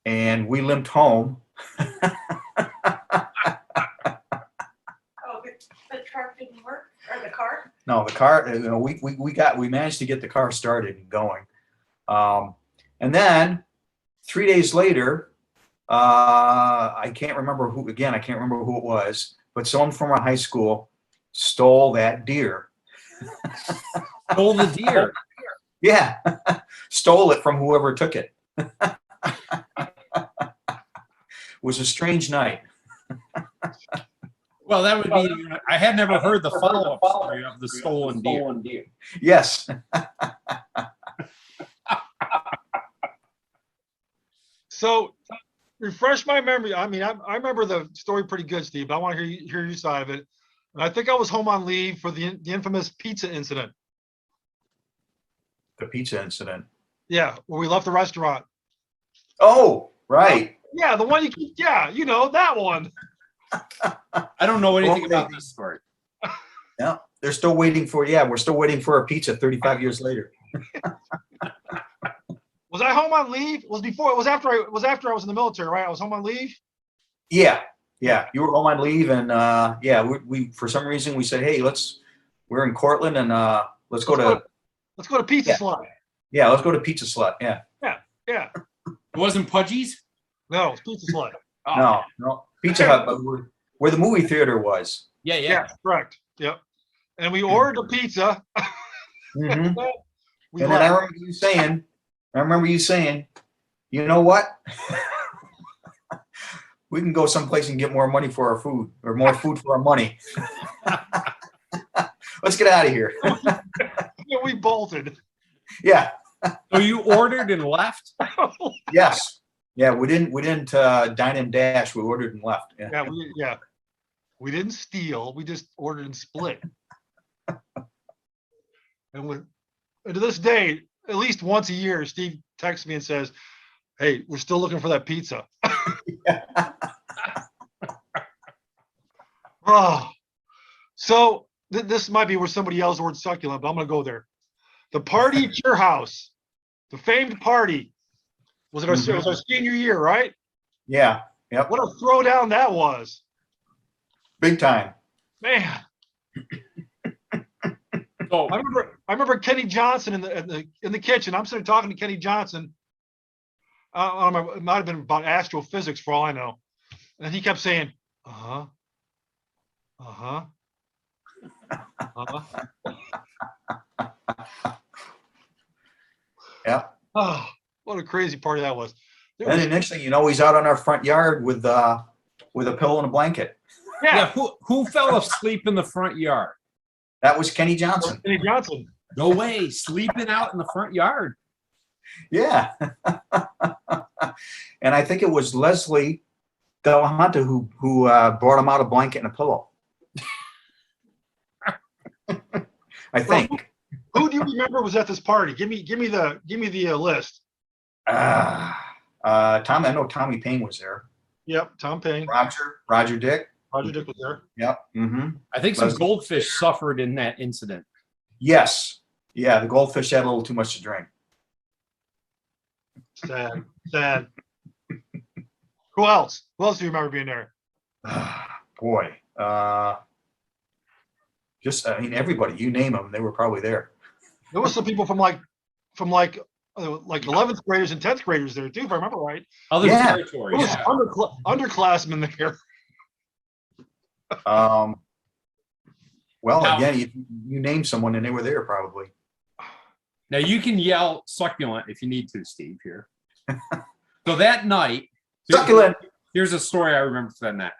and we limped home. Oh, the truck didn't work, or the car? No, the car, we managed to get the car started and going. And then 3 days later, I can't remember who it was, but someone from our high school stole that deer. Stole the deer. Yeah, stole it from whoever took it. It was a strange night. Well, that would be. I had never heard the follow-up story of the stolen deer. Yes. So, refresh my memory. I mean, I remember the story pretty good, Steve, but I want to hear your side of it. And I think I was home on leave for the infamous pizza incident. The pizza incident. Yeah, where we left the restaurant. Oh, right. Yeah, the one you keep. Yeah, that one. I don't know anything about this story. Yeah, they're still waiting for. Yeah, we're still waiting for our pizza 35 years later. Was I home on leave? It was after I was in the military, right? I was home on leave. Yeah, you were home on leave, and we for some reason we said, hey, we're in Cortland, and let's go to Pizza Slut. Yeah, let's go to Pizza Slut. Yeah. Yeah. It wasn't Pudgy's? No, it's Pizza Slut. Oh, No, Pizza Hut, but where the movie theater was. yeah. Correct. Yep. And we ordered a pizza. Mhm. We And then I left. remember you saying, you know what? We can go someplace and get more money for our food, or more food for our money. Let's get out of here. Yeah, we bolted. Yeah. So you ordered and left? Yes. Yeah. We didn't dine and dash. We ordered and left. Yeah. We didn't steal. We just ordered and split. And to this day, at least once a year, Steve texts me and says, "Hey, we're still looking for that pizza." Oh, so this might be where somebody else ordered succulent, but I'm gonna go there. The party at your house, the famed party, was it our senior year, right? Yeah. Yep. What a throwdown that was, Big time. man. Oh, I remember Kenny Johnson in the kitchen. I'm sitting talking to Kenny Johnson. I don't know, it might have been about astrophysics for all I know. And he kept saying, uh-huh. Yeah. Oh, what a crazy party that was. And the next thing you know, he's out on our front yard with a pillow and a blanket. yeah. Who fell asleep in the front yard? That was Kenny Johnson. Kenny Johnson. No way. Sleeping out in the front yard. Yeah. And I think it was Leslie Delahunta who brought him out a blanket and a pillow. I think. Who do you remember was at this party? Give me the list. Tom, I know Tommy Payne was there. Yep, Tom Payne. Roger Dick. Roger Dick was there. Yep. Mm-hmm. I think some goldfish suffered in that incident. Yes. Yeah, the goldfish had a little too much to drink. Sad. Who else? Who else do you remember being there? Boy. Everybody. You name them, they were probably there. There was some people from 11th graders and 10th graders there too, if I remember right. Other Yeah. territories. There was underclassmen there. Well, Now- again, you name someone and they were there probably. Now you can yell succulent if you need to, Steve, here. So that night, Succulent. here's a story I remember from that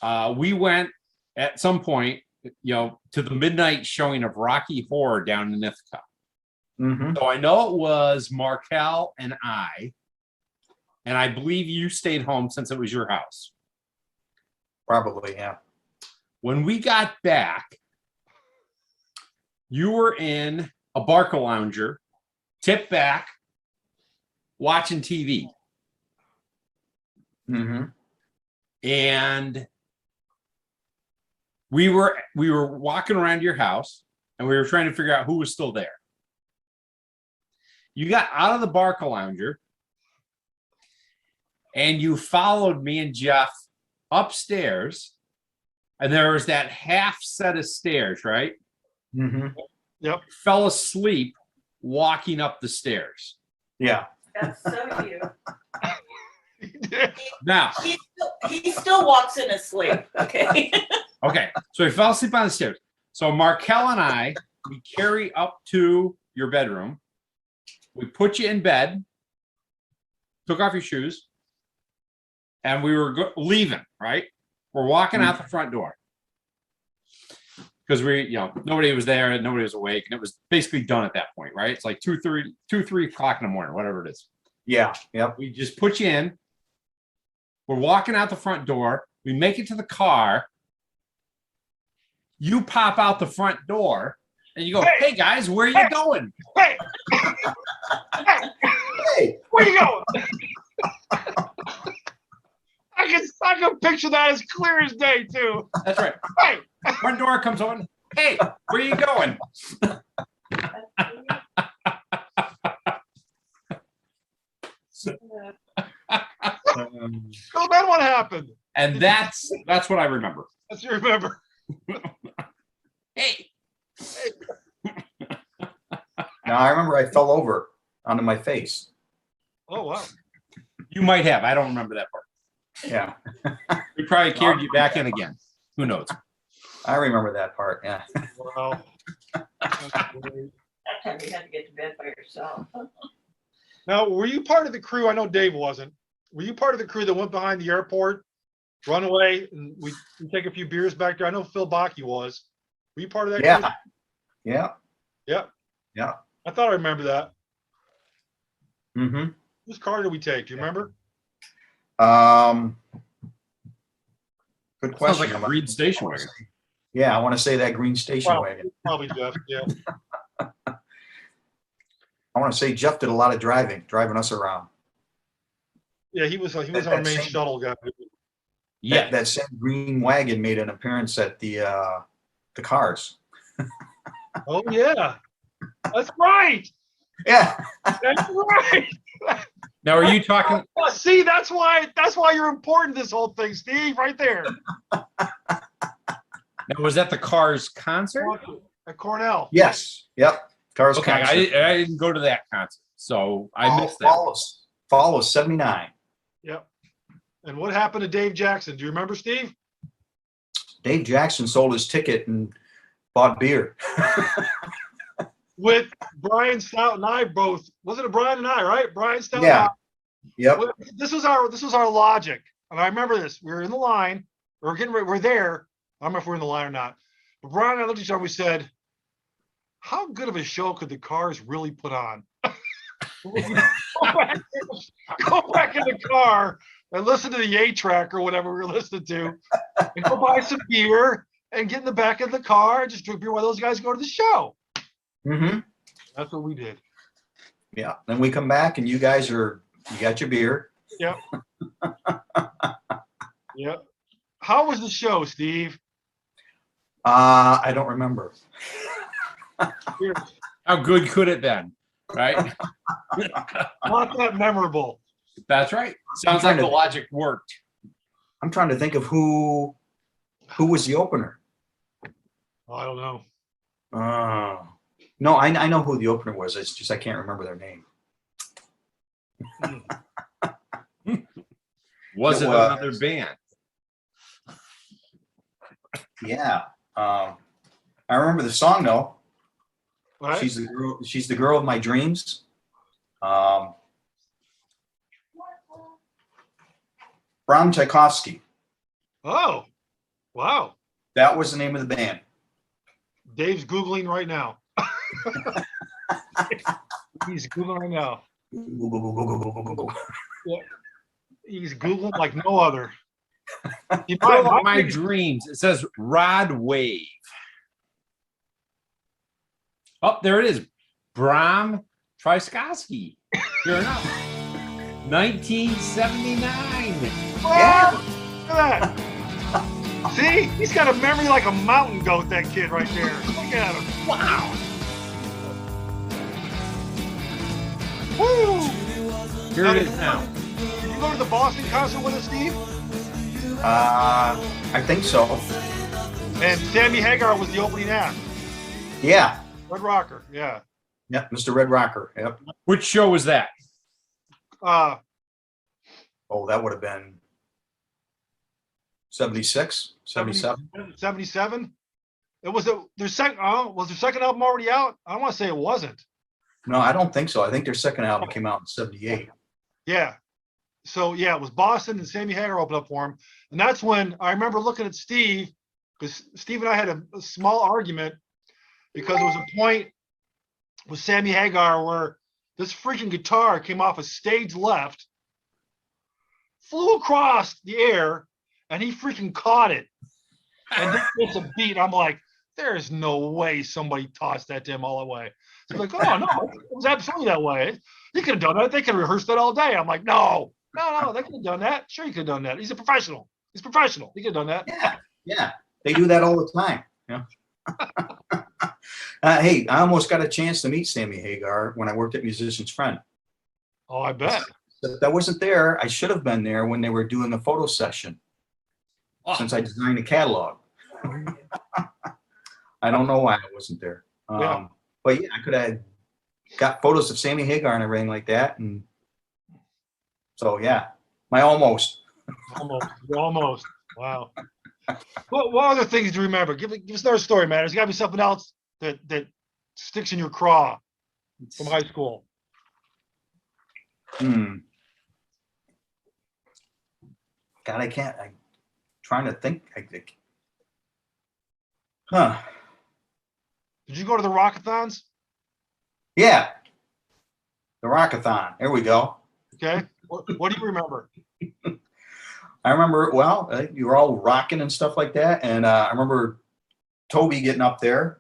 night. We went at some point, to the midnight showing of Rocky Horror down in Ithaca. Mm-hmm. So I know it was Markel and I believe you stayed home since it was your house. Probably, yeah. When we got back, you were in a Barca lounger, tipped back, watching TV. Mm-hmm. And we were walking around your house and we were trying to figure out who was still there. You got out of the Barca lounger and you followed me and Jeff upstairs, and there was that half set of stairs, right? Mm-hmm. Yep. Fell asleep walking up the stairs. Yeah. That's so you. Now, He still walks in his sleep. Okay. okay, so he fell asleep on the stairs. So Markel and I, we carry up to your bedroom. We put you in bed, took off your shoes, and we were leaving, right? We're walking out the front door. Because nobody was there and nobody was awake. And it was basically done at that point, right? It's like 3 o'clock in the morning, whatever it is. Yeah. Yep. We just put you in. We're walking out the front door. We make it to the car. You pop out the front door and you go, hey guys, where are you going? Hey, Hey. where you going? I can picture that as clear as day too. That's right. Hey, Front door comes on. Hey, where are you going? so then what happened? And that's what I remember. As you remember. Hey. Now I remember I fell over onto my face. Oh wow. You might have. I don't remember that part. Yeah. We probably carried you back in again. Who knows? I remember that part. Yeah. Wow. That time you had to get to bed by yourself. Now, were you part of the crew? I know Dave wasn't. Were you part of the crew that went behind the airport, run away, and we take a few beers back there? I know Phil Bakke was. Were you part of that? Yeah. Crew? Yeah. Yeah. Yeah. I thought I remember that. Mm-hmm. Whose car did we take? Do you remember? Good Sounds question. like a green station wagon. Yeah, I want to say that green station wagon. Probably Jeff. Yeah. I want to say Jeff did a lot of driving us around. Yeah, he was our That main same- shuttle guy. Yeah. That same green wagon made an appearance at the cars. Oh yeah. That's right. Yeah. That's right. Now, are you talking? See, that's why you're important to this whole thing, Steve, right there. Now, was that the Cars concert? At Cornell. Yes. Yep. Cars. Okay, I didn't go to that concert, so I missed that. Fall of '79. Yep. And what happened to Dave Jackson? Do you remember, Steve? Dave Jackson sold his ticket and bought beer. With Brian Stout and I both. Wasn't it Brian and I, right? Brian Stout Yeah. and Yep. I. This was our logic. And I remember this. We were in the line. We're there. I don't know if we're in the line or not. But Brian and I looked at each other. We said, how good of a show could the Cars really put on? go back in the car and listen to the A track or whatever we were listening to, and go buy some beer and get in the back of the car and just drink beer while those guys go to the show. Mm-hmm. That's what we did. Yeah. Then we come back and you got your beer. Yep. Yep. How was the show, Steve? I don't remember. How good could it been? Right? Not that memorable. That's right. Sounds like the logic worked. I'm trying to think of who was the opener. Oh, I don't know. No, I know who the opener was. It's just I can't remember their name. Was it was. another band? Yeah. I remember the song though. Right? She's the girl of my dreams. Bram Tchaikovsky. Oh, wow. That was the name of the band. Dave's Googling right now. He's Googling right now. Go, go, go, go, go, go, go, go. He's Googling like no other. He Girl might- of my dreams. It says Rod Wave. Oh, there it is. Bram Tryskowski. Sure enough. 1979. Yeah. Look at that. See, he's got a memory like a mountain goat. That kid right there. Look at him. Wow. Woo! Here it is now. Did you go to the Boston concert with us, Steve? I think so. And Sammy Hagar was the opening act. Yeah. Red Rocker. Yeah. Yeah. Mr. Red Rocker. Yep. Which show was that? Uh, Oh, that would have been 76, 77. 77. It was their second. Was their second album already out? I don't want to say it wasn't. No, I don't think so. I think their second album came out in 78. Yeah. So yeah, it was Boston and Sammy Hagar opened up for him, and that's when I remember looking at Steve, because Steve and I had a small argument because there was a point with Sammy Hagar where this freaking guitar came off a stage left, flew across the air, and he freaking caught it. And then it's a beat. I'm like, there's no way somebody tossed that to him all the way. He's like, oh no, it was absolutely that way. He could have done that. They could have rehearsed that all day. I'm like, no, they could have done that. Sure, he could have done that. He's a professional. He's professional. He could have done that. Yeah. Yeah. They do that all the time. Yeah. Hey, I almost got a chance to meet Sammy Hagar when I worked at Musician's Friend. Oh, I bet. But I wasn't there. I should have been there when they were doing the photo session, Oh. since I designed the catalog. I don't know why I wasn't there. Yeah. But yeah, I could have got photos of Sammy Hagar and everything like that. And so, yeah, my almost. Almost. Wow. What other things do you remember? Give us another story, man. There's got to be something else that sticks in your craw from high school. God, I'm trying to think. Did you go to the Rockathons? Yeah. The Rockathon. There we go. Okay. What do you remember? I remember, well, you were all rocking and stuff like that. And I remember Toby getting up there.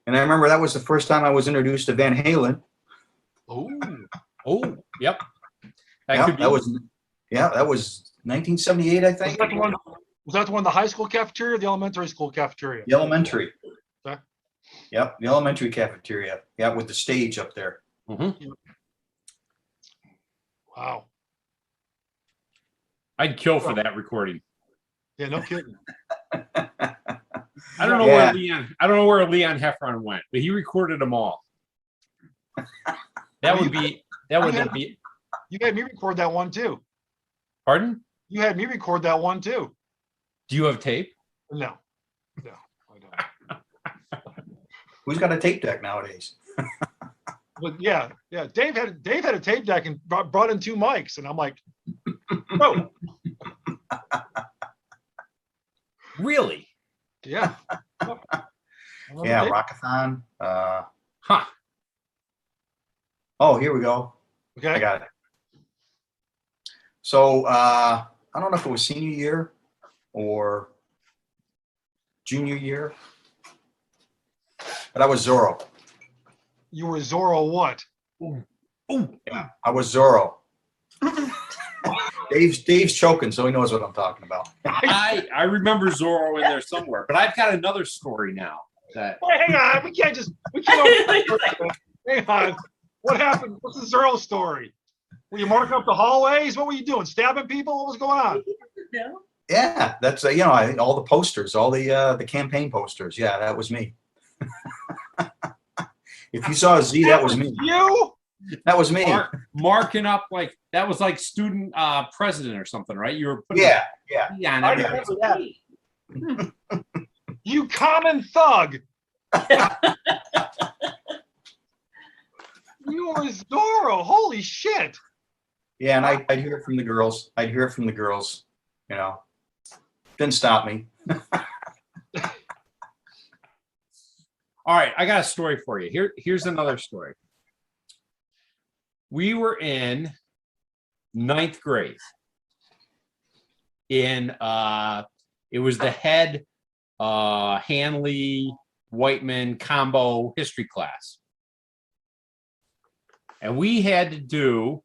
And I remember that was the first time I was introduced to Van Halen. Oh, Yep. That was 1978, I think. was that the one in the high school cafeteria or the elementary school cafeteria? The elementary. Okay. Yep, the elementary cafeteria. Yeah, with the stage up there. Wow. I'd kill for that recording. Yeah, no kidding. I don't know where Leon. I don't know where Leon Heffron went, but he recorded them all. That would be. That would be. You had me record that one too. Pardon? You had me record that one too. Do you have tape? No, I don't. Who's got a tape deck nowadays? But yeah. Dave had a tape deck and brought in 2 mics, and I'm like, oh, Really? yeah. Yeah, Rockathon. Huh. Oh, here we go. I Okay. got it. So I don't know if it was senior year or junior year, but I was Zorro. You were Zorro what? Yeah, I was Zorro. Dave's choking, so he knows what I'm talking about. I remember Zorro in there somewhere, but I've got another story now. That Wait, hang on. We can't. Hang on. What happened? What's the Zorro story? Were you marking up the hallways? What were you doing? Stabbing people? What was going on? No. Yeah, that's all the posters, all the campaign posters. Yeah, that was me. If you saw a Z, that was me. You? That was me. marking up like that was like student president or something, right? You were putting Yeah. on I everything. remember that. You common thug. You were Zorro. Holy shit. Yeah, and I'd hear it from the girls. You know, didn't stop me. All right, I got a story for you. Here's another story. We were in ninth grade. It was the head Hanley Whiteman combo history class. And we had to do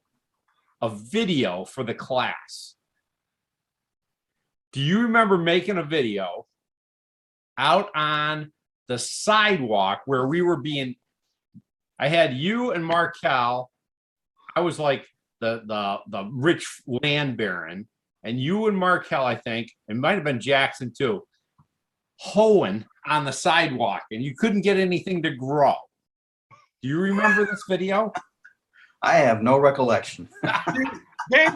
a video for the class. Do you remember making a video out on the sidewalk where we were being, I had you and Markel. I was like the rich land baron, and you and Markel, I think, it might have been Jackson too, hoeing on the sidewalk, and you couldn't get anything to grow. Do you remember this video? I have no recollection. Dave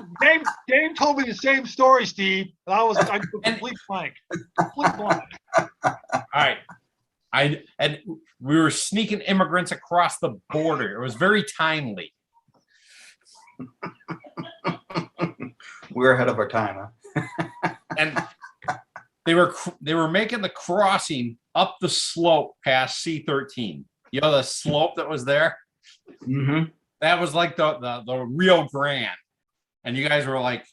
told me the same story, Steve. And I complete blank. Complete blank. All right. And we were sneaking immigrants across the border. It was very timely. We're ahead of our time, huh? And they were making the crossing up the slope past C13. You know the slope that was there? Mm-hmm. That was like the Rio Grande. And you guys were like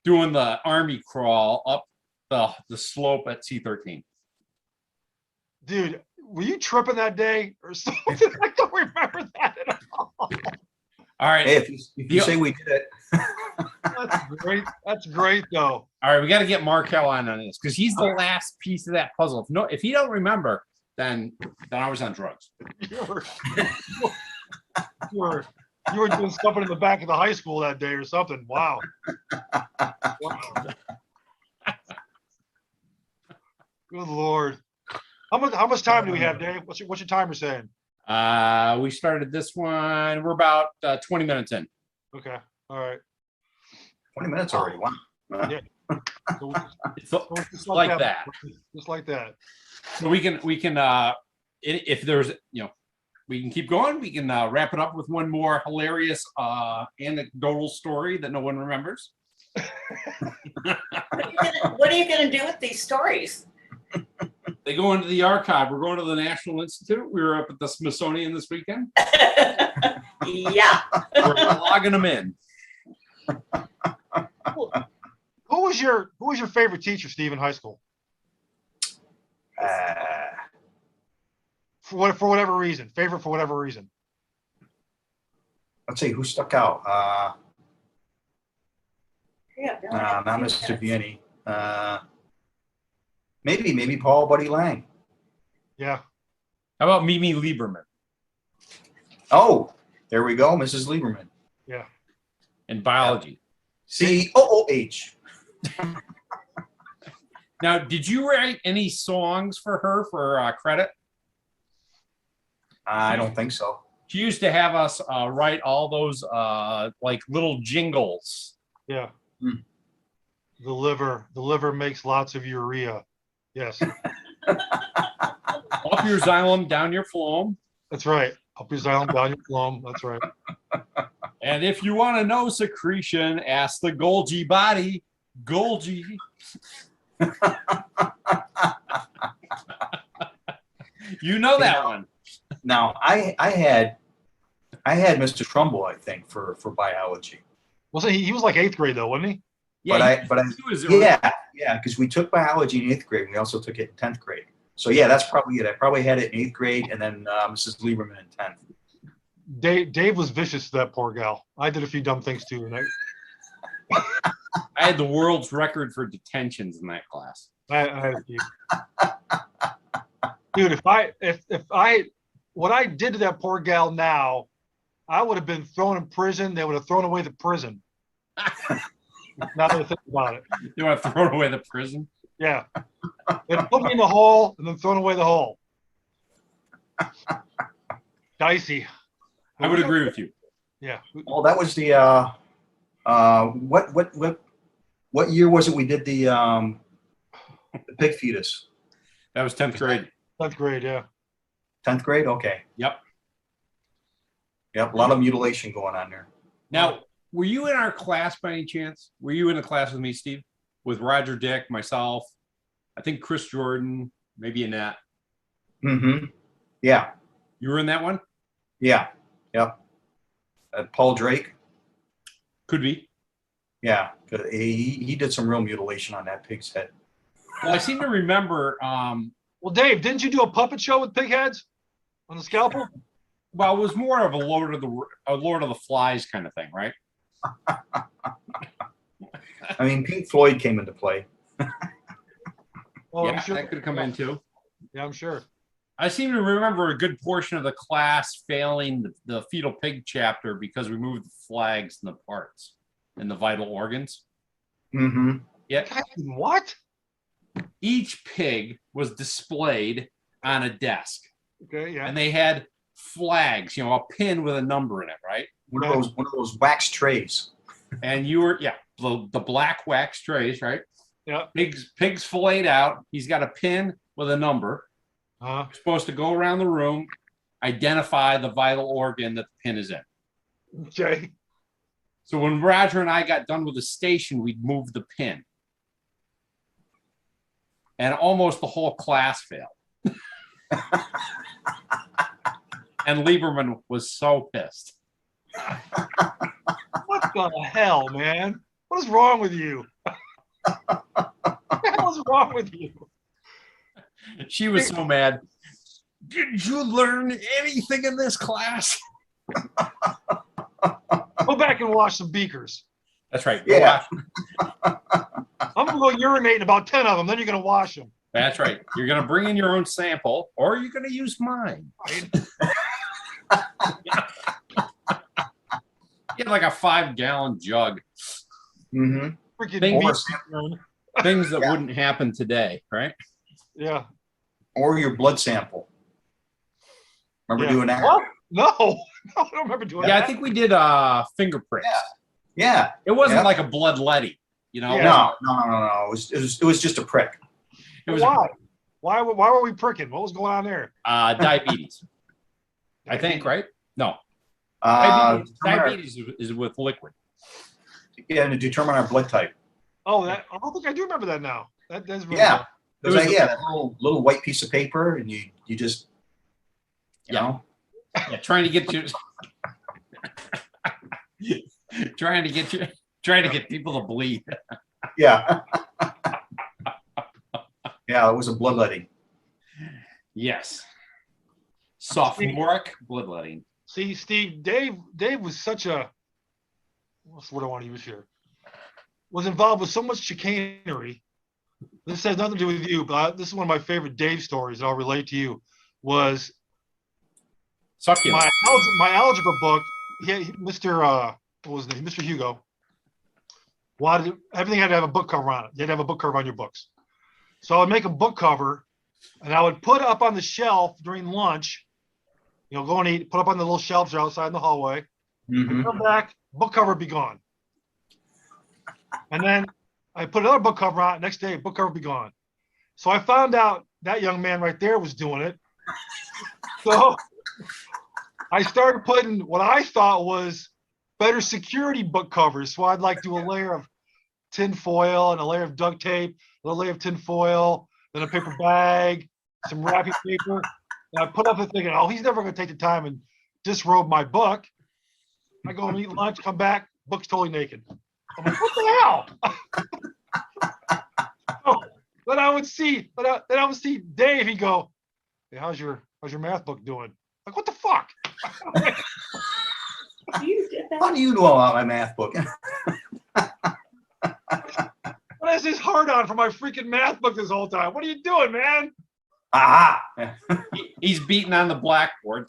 doing the army crawl up the slope at C13. Dude, were you tripping that day or something? I don't remember that at all. All right. Hey, if you say we did it. That's great. That's great, though. All right, we got to get Markel on this because he's the last piece of that puzzle. If he don't remember, then I was on drugs. You were doing something in the back of the high school that day or something. Wow. Good Lord. How much time do we have, Dave? What's your timer saying? We started this one. We're about 20 minutes in. Okay. All right. 20 minutes already. Wow. Yeah. So It's like that. Just like that. So we can if there's we can keep going. We can wrap it up with one more hilarious anecdotal story that no one remembers. What are you gonna do with these stories? They go into the archive. We're going to the National Institute. We were up at the Smithsonian this weekend. Yeah. We're logging them in. Who was your favorite teacher, Steve, in high school? For whatever reason. Favorite for whatever reason. Let's see who stuck out. Yeah. Not Mr. Vianney. Maybe Paul Buddy Lang. Yeah. How about Mimi Lieberman? Oh, there we go, Mrs. Lieberman. Yeah. In biology. COOH. Now, did you write any songs for her for credit? I don't think so. She used to have us write all those like little jingles. Yeah. Hmm. The liver makes lots of urea. Yes. Up your xylem, down your phloem. That's right. Up your xylem, down your phloem. That's right. And if you want to know secretion, ask the Golgi body. Golgi. You know that one. Now I had Mr. Trumbull, I think, for biology. Wasn't he was like 8th grade though, wasn't he? Yeah, Yeah, because we took biology in 8th grade. We also took it in 10th grade. So yeah, that's probably it. I probably had it in 8th grade, and then Mrs. Lieberman in 10th. Dave was vicious to that poor gal. I did a few dumb things too. And I had the world's record for detentions in that class. I had a few. Dude, if what I did to that poor gal now, I would have been thrown in prison. They would have thrown away the prison. Now that I think about it. You want to throw away the prison? Yeah. They'd put me in the hole and then thrown away the hole. Dicey. I would agree with you. Yeah. Oh, that was the what year was it we did the pig fetus? That was 10th grade. 10th grade, yeah. 10th grade? Okay. Yep. Yep, a lot of mutilation going on there. Now, were you in our class by any chance? Were you in a class with me, Steve? With Roger Dick, myself, I think Chris Jordan, maybe Annette. Mm-hmm. Yeah, You were in that one? yeah, yep. Paul Drake. Could be. Yeah, he did some real mutilation on that pig's head. Well, I seem to remember. Well, Dave, didn't you do a puppet show with pig heads on the scalpel? Well, it was more of a Lord of the Flies kind of thing, right? I mean, Pink Floyd came into play. Well, Yeah, I'm sure that could come in too. Yeah, I'm sure. I seem to remember a good portion of the class failing the fetal pig chapter because we moved the flags and the parts and the vital organs. Mm-hmm. Yeah, What? each pig was displayed on a desk, Okay, yeah. and they had flags, a pin with a number in it, right? One of those wax trays. And you were, the black wax trays, right? Yeah. Pigs filleted out. He's got a pin with a number. Uh-huh. You're supposed to go around the room, identify the vital organ that the pin is in. Okay. So when Roger and I got done with the station, we'd move the pin. And almost the whole class failed. And Lieberman was so pissed. What the hell, man? What is wrong with you? What the hell is wrong with you? She was so mad. Did you learn anything in this class? Go back and wash some beakers. That's right. Yeah. I'm gonna go urinate in about 10 of them, then you're gonna wash them. That's right. You're going to bring in your own sample, or you're going to use mine. Get like a 5-gallon jug. Mm-hmm. Freaking Things, beakers. things that wouldn't happen today, right? Yeah. Or your blood sample. Remember doing that? What? No, I don't remember doing Yeah, that. I think we did fingerprints. Yeah. It wasn't Yeah. like a bloodletting, Yeah. No. It was just a prick. It was Why? Why were we pricking? What was going on there? diabetes. I think, right? No. Uh, Diabetes is with liquid. yeah, to determine our blood type. Oh, that I don't think I do remember that now. That's really Yeah. It was It was like, that little white piece of paper, and you just, you know. Yeah, trying to get people to bleed. Yeah. Yeah, it was a bloodletting. Yes. Sophomoric bloodletting. See, Steve, Dave was such a what's the word I want to use here? Was involved with so much chicanery. This has nothing to do with you, but this is one of my favorite Dave stories that I'll relate to you. Was Succulent. my algebra book? Mr. What was his name? Mr. Hugo. Everything had to have a book cover on it. You had to have a book cover on your books. So I would make a book cover, and I would put up on the shelf during lunch. Go and eat. Put up on the little shelves outside in the hallway. Mm-hmm. Come back, book cover would be gone. And then I put another book cover on. Next day, book cover would be gone. So I found out that young man right there was doing it. So I started putting what I thought was better security book covers. So I'd like do a layer of tin foil and a layer of duct tape, a little layer of tin foil, then a paper bag, some wrapping paper. And I put up the thinking, oh, he's never going to take the time and disrobe my book. I go and eat lunch, come back, book's totally naked. I'm like, what the hell? So, then I would see Dave. He'd go, hey, how's your math book doing? Like, what the fuck? You did that? How do you know about my math book? What is this hard on for my freaking math book this whole time? What are you doing, man? Aha! He's beating on the blackboard.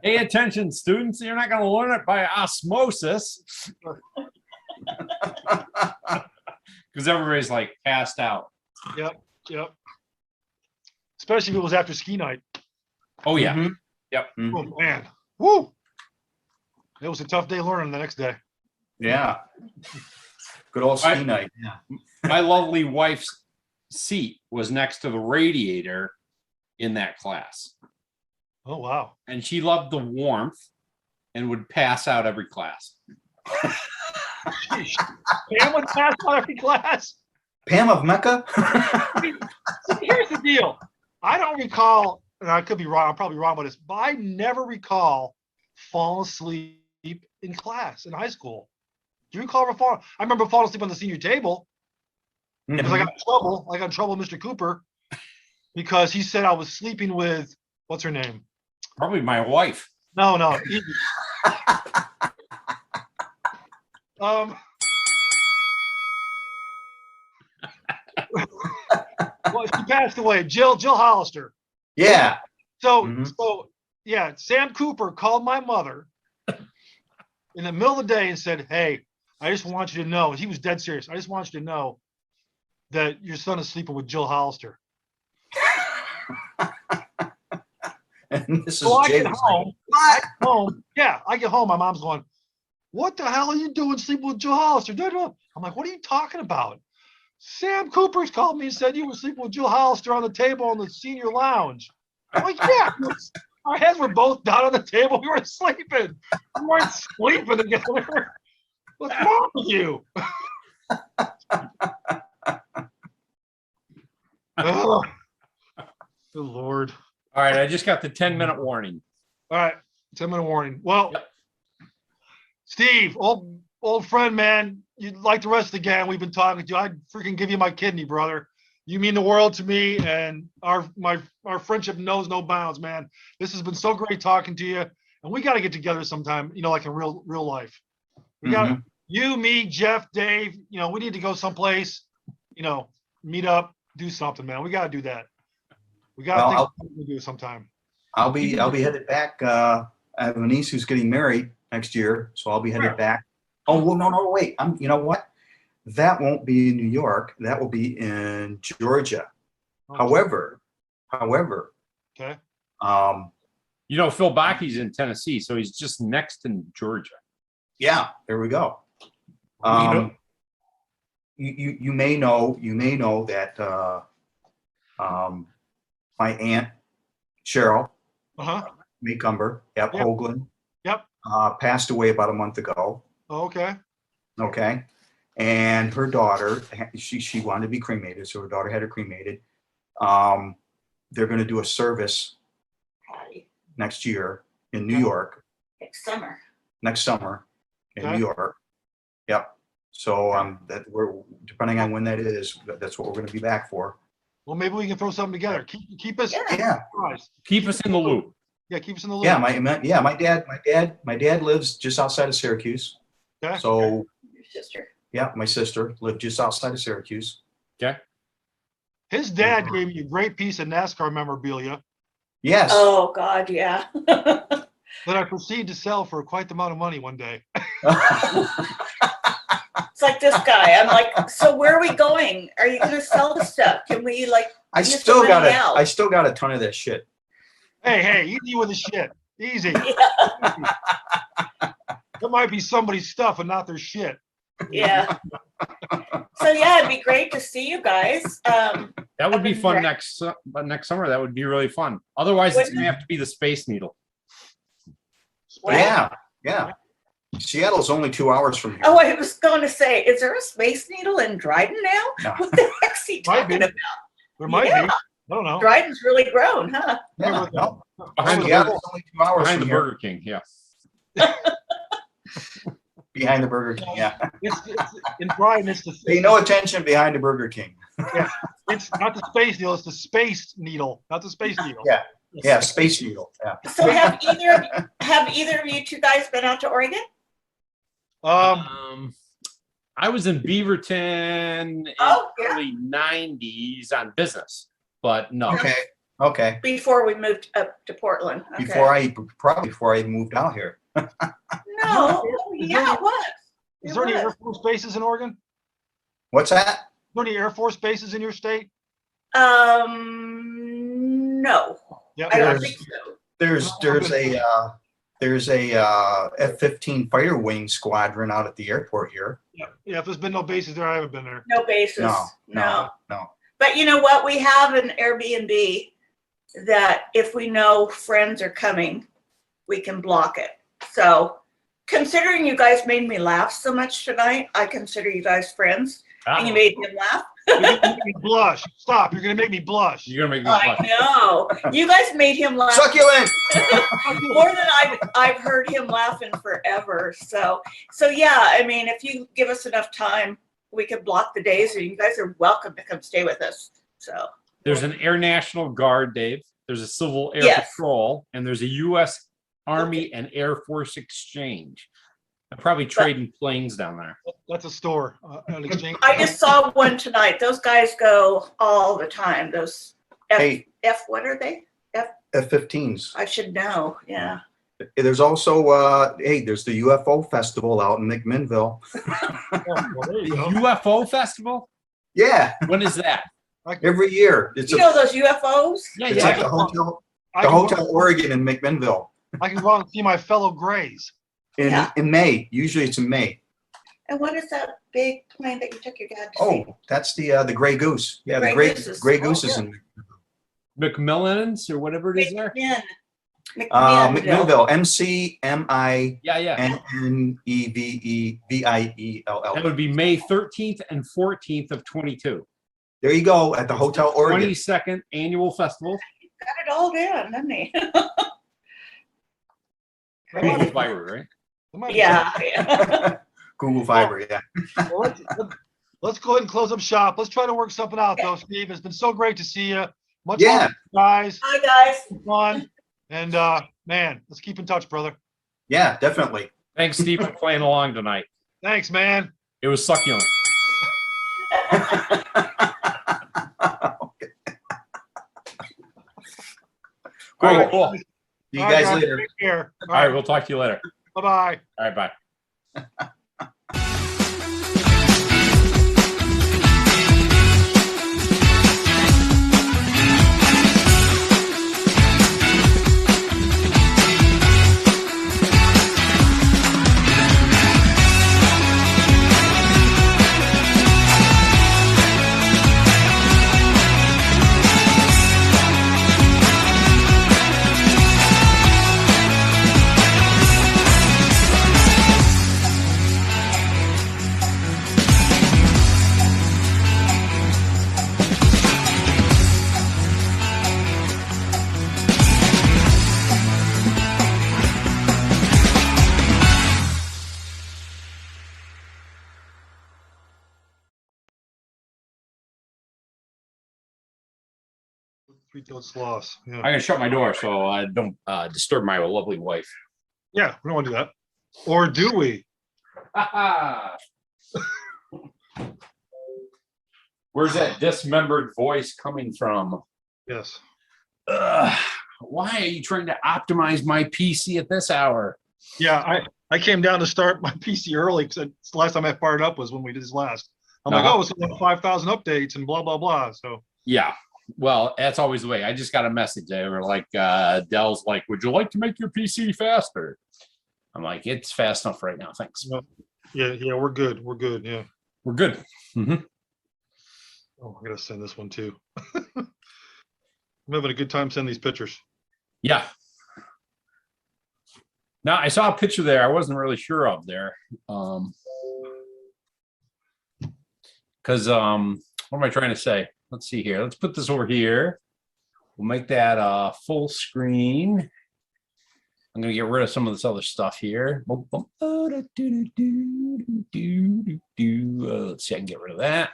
Pay attention, students. You're not going to learn it by osmosis. Because everybody's like passed out. Yep. Especially if it was after ski night. Oh, yeah. Mhm. Yep. Mhm. Oh, man. Woo! It was a tough day learning the next day. Yeah. Good old ski night. Yeah. My lovely wife's seat was next to the radiator in that class. Oh, wow. And she loved the warmth and would pass out every class. Sheesh. Pam would pass out every class. Pam of Mecca? Here's the deal. I don't recall and I could be wrong, I'm probably wrong about this, but I never recall falling asleep in class in high school. Do you recall ever falling? I remember falling asleep on the senior table because I got in trouble. I got in trouble with Mr. Cooper because he said I was sleeping with, what's her name? Probably my wife. No. Well, she passed away. Jill Hollister. Yeah. So yeah, Sam Cooper called my mother in the middle of the day and said, "Hey, I just want you to know," he was dead serious. "I just want you to know that your son is sleeping with Jill Hollister." And this is So I Jay get was home. like, I get home. My mom's going, "What the hell are you doing sleeping with Jill Hollister?" I'm like, "What are you talking about?" Sam Cooper's called me and said you were sleeping with Jill Hollister on the table in the senior lounge. I'm like, yeah. Our heads were both down on the table. We were sleeping. We weren't sleeping together. What's wrong with you? Oh, good Lord. All right, I just got the 10-minute warning. All right, 10-minute warning. Well, Yep. Steve, old friend, man, you like the rest of the gang we've been talking to. I'd freaking give you my kidney, brother. You mean the world to me, and our friendship knows no bounds, man. This has been so great talking to you, and we got to get together sometime, like in real life. We got you, me, Jeff, Dave. We need to go someplace, meet up, do something, man. We got to do that. We got to do it sometime. I'll be headed back. I have a niece who's getting married next year, so I'll be headed back. Oh, well, no, wait. You know what? That won't be in New York. That will be in Georgia. Oh, However, okay. Phil Backey's in Tennessee, so he's just next in Georgia. Yeah, there we go. You may know that my aunt Cheryl Maycumber, Yep. Hoagland, Yep. passed away about a month ago. Oh, okay. Okay. And her daughter, she wanted to be cremated, so her daughter had her cremated. They're going to do a service next year in New York. Next summer in New York. Yep. So that we're depending on when that is, that's what we're going to be back for. Well, maybe we can throw something together. Keep us. Yeah. Keep us in the loop. Yeah, keep us in the loop. Yeah, my dad lives just outside of Syracuse. Okay. So Your sister. yeah, my sister lived just outside of Syracuse. Okay. His dad gave me a great piece of NASCAR memorabilia Yes. Oh God, yeah. that I proceeded to sell for quite the amount of money one day. It's like this guy. I'm like, so where are we going? Are you gonna sell the stuff? Can we I still got a ton of that shit. Hey, easy with the shit. Easy. That might be somebody's stuff and not their shit. Yeah. So yeah, it'd be great to see you guys. That would be fun next summer. That would be really fun. Otherwise, it's gonna have to be the Space Needle. Well, Yeah. Seattle's only 2 hours from here. Oh, I was going to say, is there a Space Needle in Dryden now? No. What the heck's he talking about? There might be. I don't know. Dryden's really grown, huh? Yeah, no. Behind the Seattle's only 2 hours Behind the from here. Burger King, yeah. Behind the Burger King, yeah. It's in Brian. It's the. Pay no attention behind the Burger King. Yeah, it's not the Space Needle. It's the Space Needle, not the Space Needle. Yeah, Space Needle. Yeah. So have either of you two guys been out to Oregon? I was in Beaverton in the early 90s on business, but no. Okay. Before we moved up to Portland. Okay. Before I moved out here. No. Oh, yeah, it was. Is there any Air Force bases in Oregon? What's that? Are there any Air Force bases in your state? No. Yeah. I don't think so. There's a F-15 fighter wing squadron out at the airport here. Yeah. If there's been no bases there, I haven't been there. No bases. No. But you know what? We have an Airbnb that if we know friends are coming, we can block it. So considering you guys made me laugh so much tonight, I consider you guys friends and you made him laugh. You're gonna make me blush. Stop. You're gonna make me blush. You're gonna make me I blush. know. You guys made him laugh Succulent. more than I've heard him laughing forever. So yeah, I mean, if you give us enough time, we could block the days, and you guys are welcome to come stay with us. So There's an Air National Guard, Dave. There's a Civil Air Yes. Patrol, and there's a U.S. Army and Air Force exchange. I'm probably trading planes down there. That's a store. An exchange. I just saw one tonight. Those guys go all the time. Those Hey. what are they? F-15s. I should know. Yeah. There's also, there's the UFO festival out in McMinnville. Well, there you go. UFO Festival? Yeah, When is that? every year. It's You know those UFOs? Yeah, it's like the Hotel Oregon in McMinnville I can go out and see my fellow Grays. Yeah. in May. Usually it's in May. And what is that big plane that you took your dad to see? Oh, that's the Gray Goose. Yeah, the Gray Gooses. Gray Oh, Gooses good. in McMillan's or whatever it is there? McMinnville. McMinnville. Yeah, yeah. That That would be May 13th and 14th of 22. There you go, at the Hotel Oregon. 22nd annual festival. Got it all down, didn't he? Google Fiber, right? There might be Yeah. Google Fiber, yeah. Well, let's go ahead and close up shop. Let's try to work something out, though, Steve. It's been so great to see you. Much Yeah. love, guys. Hi, guys. Fun. And man, let's keep in touch, brother. Yeah, definitely. Thanks, Steve, for playing along tonight. Thanks, man. It was succulent. Cool. All right. Cool. See you All right, guys later. Take care. All right, we'll talk to you later. Bye-bye. All right, bye. Three-toed sloths. Yeah. I'm going to shut my door so I don't disturb my lovely wife. Yeah, we don't want to do that. Or do we? Where's that dismembered voice coming from? Yes. Why are you trying to optimize my PC at this hour? Yeah, I came down to start my PC early because the last time I fired up was when we did this last. I'm like, Uh-huh. oh, it's like 5,000 updates and blah, blah, blah. So, Yeah. Well, that's always the way. I just got a message. They were like, Dell's like, would you like to make your PC faster? I'm like, it's fast enough right now. Thanks. yeah, we're good. We're good. Yeah. We're good. Mhm. Oh, I got to send this one too. I'm having a good time sending these pictures. Yeah. Now I saw a picture there I wasn't really sure of there. Because what am I trying to say? Let's see here. Let's put this over here. We'll make that full screen. I'm gonna get rid of some of this other stuff here. Let's see, I can get rid of that.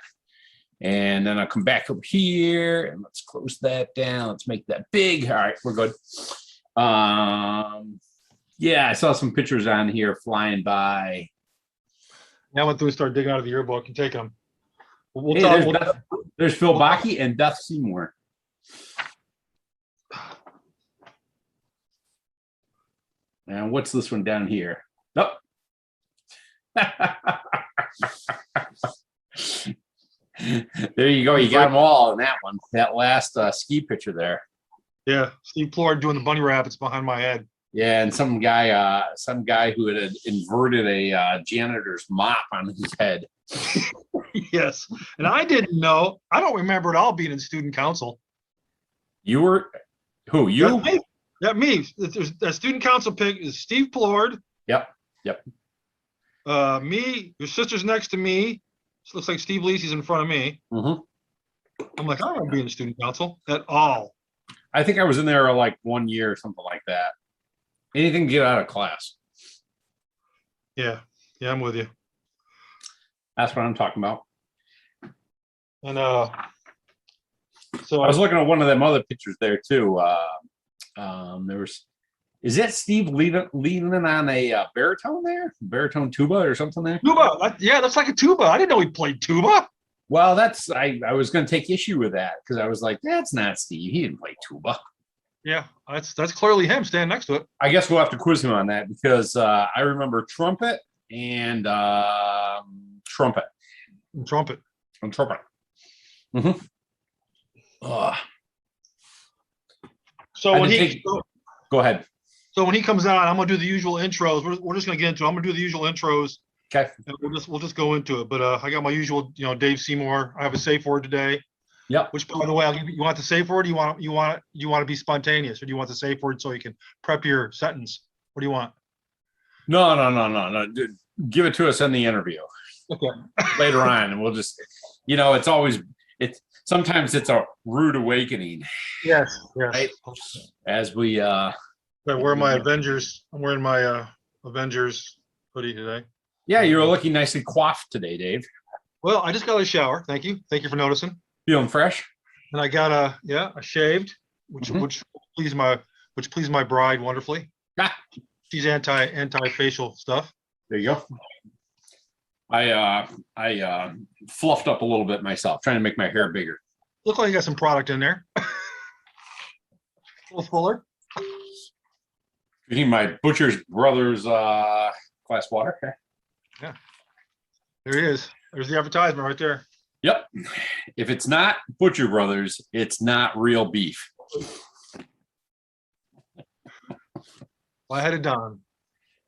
And then I'll come back over here and let's close that down. Let's make that big. All right, we're good. Yeah, I saw some pictures on here flying by. Now I went through and started digging out of the yearbook and take them. We'll Hey, talk. there's Phil Bakke and Beth Seymour. And what's this one down here? Nope. There you go. You got them all in that one. That last ski picture there. Yeah, Steve Plourde doing the bunny rabbits behind my head. Yeah, and some guy who had inverted a janitor's mop on his head. Yes, and I didn't know. I don't remember at all being in student council. You were who? You? Me. There's a student council pick is Steve Plourde. Yep. Me, your sister's next to me, looks like Steve Lisi's in front of me. Mhm. I'm like, I don't want to be in the student council at all. I think I was in there like 1 year or something like that. Anything to get out of class. Yeah, I'm with you. That's what I'm talking about. And so I was looking at one of them other pictures there too. There was, is that Steve leaning on a baritone there? Baritone tuba or something there? tuba. Yeah, that's like a tuba. I didn't know he played tuba. Well, that's, I was going to take issue with that because I was like, that's not Steve. He didn't play tuba. Yeah, that's clearly him standing next to it. I guess we'll have to quiz him on that because I remember trumpet and trumpet. And trumpet. And trumpet. Mm-hmm. So when he Go ahead. so when he comes on, I'm gonna do the usual intros. We're just gonna get into it. I'm gonna do the usual intros. Okay. And we'll just go into it. But I got my usual, Dave Seymour. I have a safe word today. Yep. Which, by the way, I'll give you. You want the safe word? Or you want to be spontaneous, or do you want the safe word so you can prep your sentence? What do you want? No. Dude, give it to us in the interview. Okay. Later on, and we'll just, sometimes it's a rude awakening Yes. Right. as we I wear my Avengers. I'm wearing my Avengers hoodie today. Yeah, you're looking nicely coiffed today, Dave. Well, I just got out of the shower. Thank you for noticing. Feeling fresh? And I got I shaved, which pleased my bride wonderfully. Ah. She's anti facial stuff. There you go. I fluffed up a little bit myself, trying to make my hair bigger. Look like you got some product in there. A little fuller. You need my Butcher's Brothers glass water. Yeah. There he is. There's the advertisement right there. Yep. If it's not Butcher Brothers, it's not real beef. I had it done.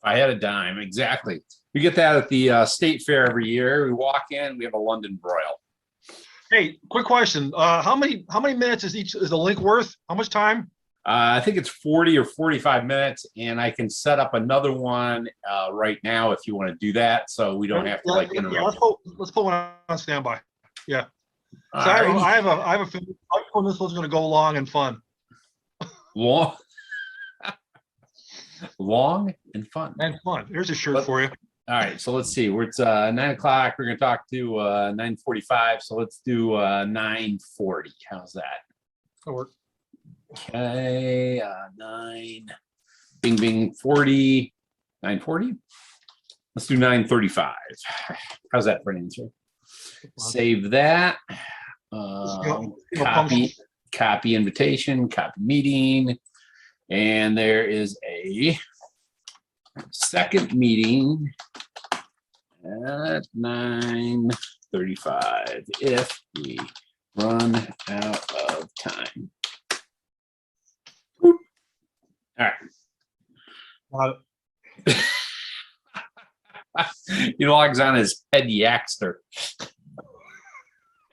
I had a dime, exactly. We get that at the state fair every year. We walk in, we have a London broil. Hey, quick question. How many minutes is the link worth? How much time? I think it's 40 or 45 minutes, and I can set up another one right now if you want to do that, so we don't have to interrupt. Let's put one on standby. Yeah. So Alrighty. I have a feeling this one's going to go long and fun. Long, long and fun. And fun. Here's a shirt for you. All right, so let's see. It's 9 o'clock. We're going to talk to 9:45. So let's do 9:40. How's that? That'll work. Okay, 9. Bing, bing, 40. 9:40. Let's do 9:35. How's that for an answer? Save that. Copy invitation. Copy meeting. And there is a second meeting at 9:35 if we run out of time. All right. He logs on as Ed Yaxter.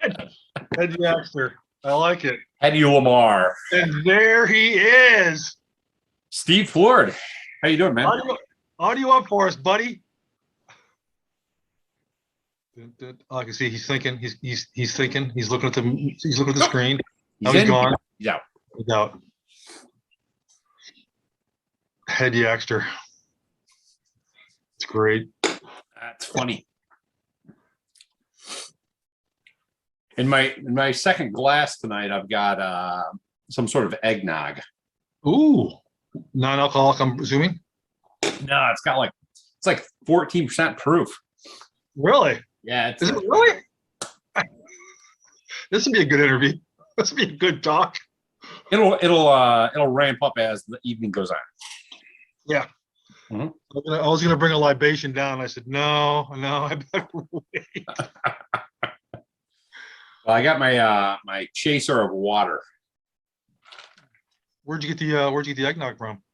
Ed Yaxter. I like it. Eddie Lamar. And there he is. Steve Plourde. How you doing, man? Audio up for us, buddy. I can see he's thinking. He's thinking. He's looking at the screen. He's gone. Yeah. He's out. Ed Yaxter. It's great. That's funny. In my second glass tonight, I've got some sort of eggnog. Ooh, non-alcoholic, I'm assuming. No, it's like 14% proof. Really? Yeah. Is it really? This would be a good interview. This would be a good talk. It'll ramp up as the evening goes on. Yeah. Mhm. I was gonna bring a libation down. I said no, I better wait. Well, I got my chaser of water. Where'd you get the eggnog from?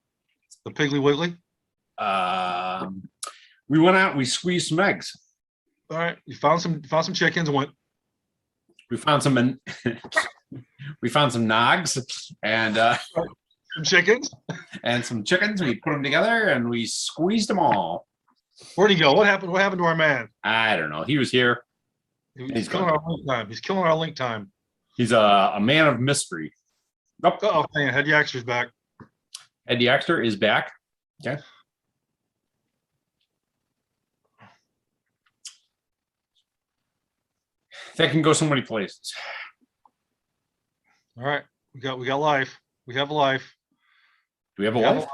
The Piggly Wiggly? We went out and we squeezed some eggs. All right. You found some chickens and went. We found some nogs and Some chickens? and some chickens. We put them together and we squeezed them all. Where'd he go? What happened to our man? I don't know. He was here. He's killing our link time. He's killing our link time. He's a man of mystery. Oh, Oh, hang on. Head Yaxter's back. Eddie Axter is back. Okay. That can go so many places. All right. We got life. We have life. Do we have a We have life?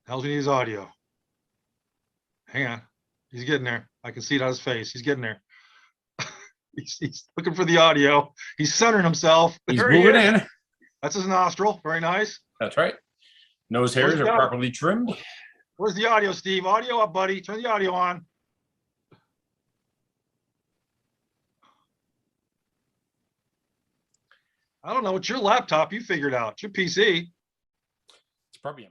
How's we need his audio? Hang on. He's getting there. I can see it on his face. He's getting there. He's looking for the audio. He's centering himself. He's There he moving is. in. That's his nostril. Very nice. That's right. Nose hairs Where's are the- properly trimmed. Where's the audio, Steve? Audio up, buddy. Turn the audio on. I don't know. It's your laptop. You figured out. It's your PC. It's probably a